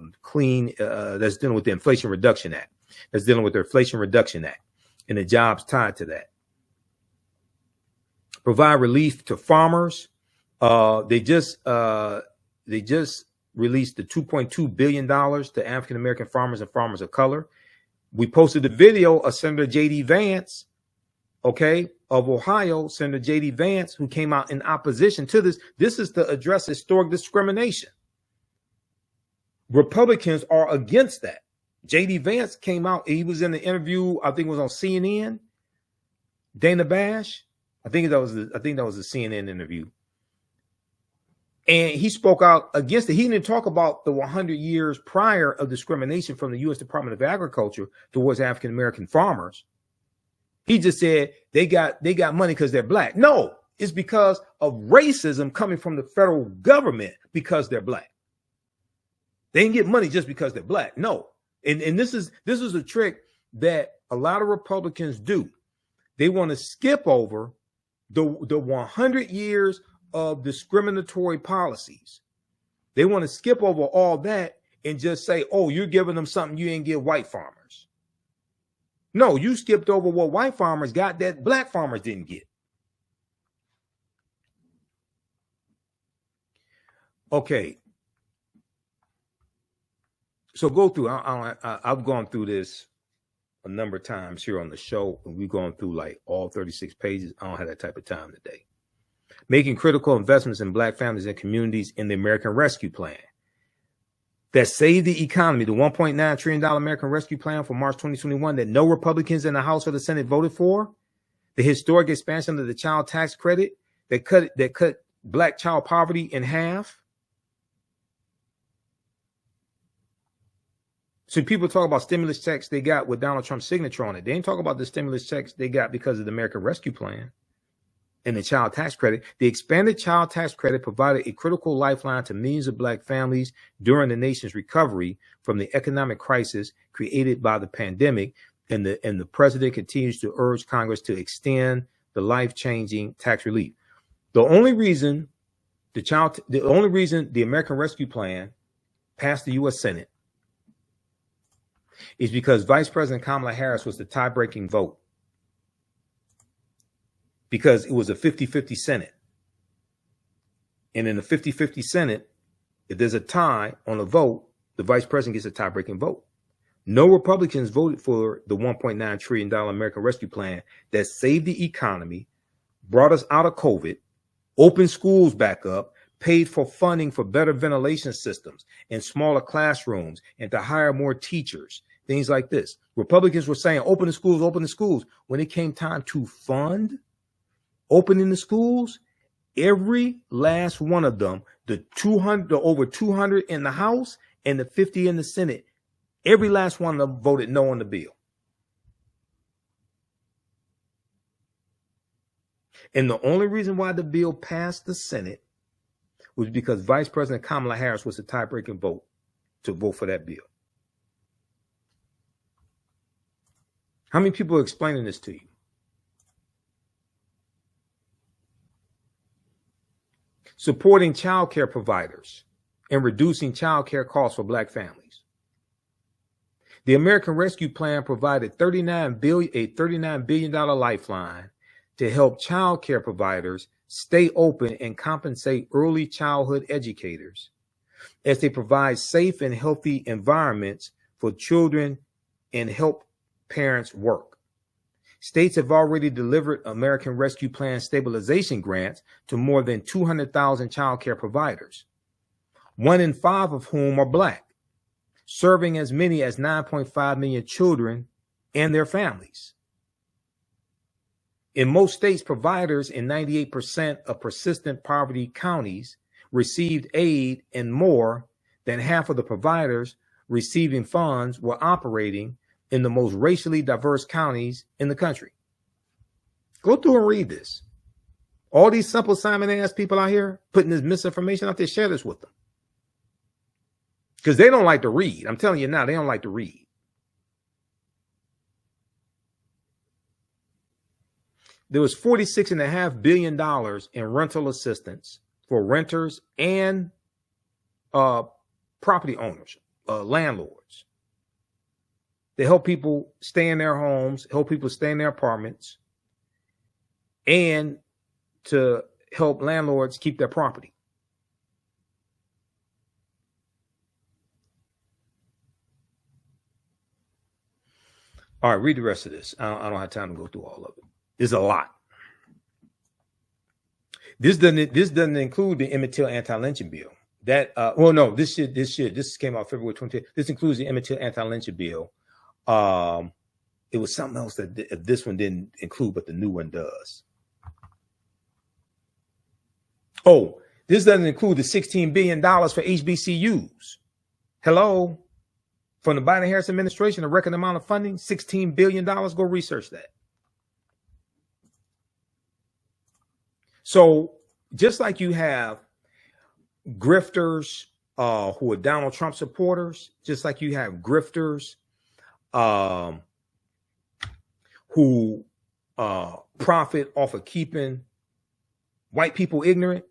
[SPEAKER 1] dealing with the Inflation Reduction Act, that's dealing with the Inflation Reduction Act and the jobs tied to that. Provide relief to farmers. They just released the $2.2 billion to African-American farmers and farmers of color. We posted the video of Senator J.D. Vance, okay, of Ohio, Senator J.D. Vance, who came out in opposition to this. This is to address historic discrimination. Republicans are against that. J.D. Vance came out. He was in the interview, I think it was on CNN. Dana Bash, I think that was a CNN interview. And he spoke out against it. He didn't talk about the 100 years prior of discrimination from the U.S. Department of Agriculture towards African-American farmers. He just said they got money because they're black. No, it's because of racism coming from the federal government because they're black. They didn't get money just because they're black. No. And this is a trick that a lot of Republicans do. They want to skip over the 100 years of discriminatory policies. They want to skip over all that and just say, oh, you're giving them something you didn't give white farmers. No, you skipped over what white farmers got that black farmers didn't get. Okay. So go through, I've gone through this a number of times here on the show, and we've gone through like all 36 pages. I don't have that type of time today. Making critical investments in black families and communities in the American Rescue Plan that saved the economy, the $1.9 trillion American Rescue Plan for March 2021 that no Republicans in the House or the Senate voted for, the historic expansion of the child tax credit that cut black child poverty in half. So people talk about stimulus checks they got with Donald Trump's signature on it. They ain't talk about the stimulus checks they got because of the American Rescue Plan and the child tax credit. The expanded child tax credit provided a critical lifeline to millions of black families during the nation's recovery from the economic crisis created by the pandemic. And the president continues to urge Congress to extend the life-changing tax relief. The only reason the American Rescue Plan passed the U.S. Senate is because Vice President Kamala Harris was the tie-breaking vote, because it was a 50-50 Senate. And in a 50-50 Senate, if there's a tie on a vote, the vice president gets a tie-breaking vote. No Republicans voted for the $1.9 trillion American Rescue Plan that saved the economy, brought us out of COVID, opened schools back up, paid for funding for better ventilation systems and smaller classrooms and to hire more teachers, things like this. Republicans were saying, open the schools, open the schools. When it came time to fund opening the schools, every last one of them, the over 200 in the House and the 50 in the Senate, every last one of them voted no on the bill. And the only reason why the bill passed the Senate was because Vice President Kamala Harris was the tie-breaking vote to vote for that bill. How many people are explaining this to you? Supporting child care providers and reducing child care costs for black families. The American Rescue Plan provided a $39 billion lifeline to help child care providers stay open and compensate early childhood educators as they provide safe and healthy environments for children and help parents work. States have already delivered American Rescue Plan stabilization grants to more than 200,000 child care providers, 1 in 5 of whom are black, serving as many as 9.5 million children and their families. In most states, providers in 98% of persistent poverty counties received aid, and more than half of the providers receiving funds were operating in the most racially diverse counties in the country. Go through and read this. All these simple Simon-ass people out here putting this misinformation out there, share this with them. Because they don't like to read. I'm telling you now, they don't like to read. There was $46.5 billion in rental assistance for renters and property owners, landlords. They help people stay in their homes, help people stay in their apartments, and to help landlords keep their property. All right, read the rest of this. I don't have time to go through all of it. There's a lot. This doesn't include the Emmett Till anti-lynching bill. That well, no, this came out February 20th. This includes the Emmett Till anti-lynching bill. It was something else that this one didn't include, but the new one does. Oh, this doesn't include the $16 billion for HBCUs. Hello? From the Biden-Harris administration, a record amount of funding, $16 billion. Go research that. So just like you have grifters who are Donald Trump supporters, just like you have grifters who profit off of keeping white people ignorant,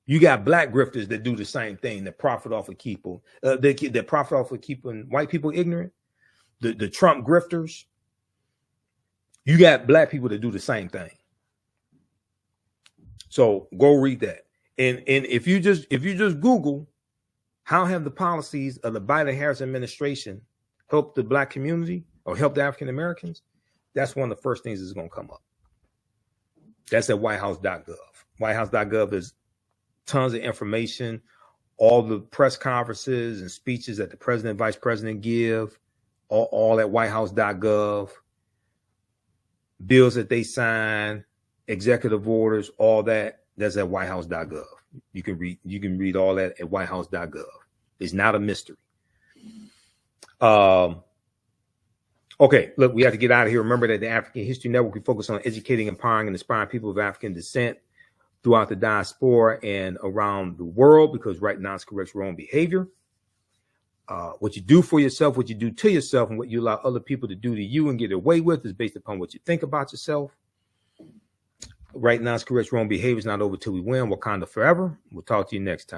[SPEAKER 1] you got black grifters that do the same thing, that profit off of people, that profit off of keeping white people ignorant. The Trump grifters, you got black people that do the same thing. So go read that. And if you just Google how have the policies of the Biden-Harris administration helped the black community or helped the African Americans, that's one of the first things that's going to come up. That's at whitehouse.gov. Whitehouse.gov is tons of information, all the press conferences and speeches that the president and vice president give, all at whitehouse.gov, bills that they sign, executive orders, all that, that's at whitehouse.gov. You can read all that at whitehouse.gov. It's not a mystery. Okay, look, we have to get out of here. Remember that the African History Network, we focus on educating, empowering, and inspiring people of African descent throughout the diaspora and around the world, because right now it's corrects wrong behavior. What you do for yourself, what you do to yourself, and what you allow other people to do to you and get away with is based upon what you think about yourself. Right now it's corrects wrong behavior. It's not over till we win. Wakanda forever. We'll talk to you next time.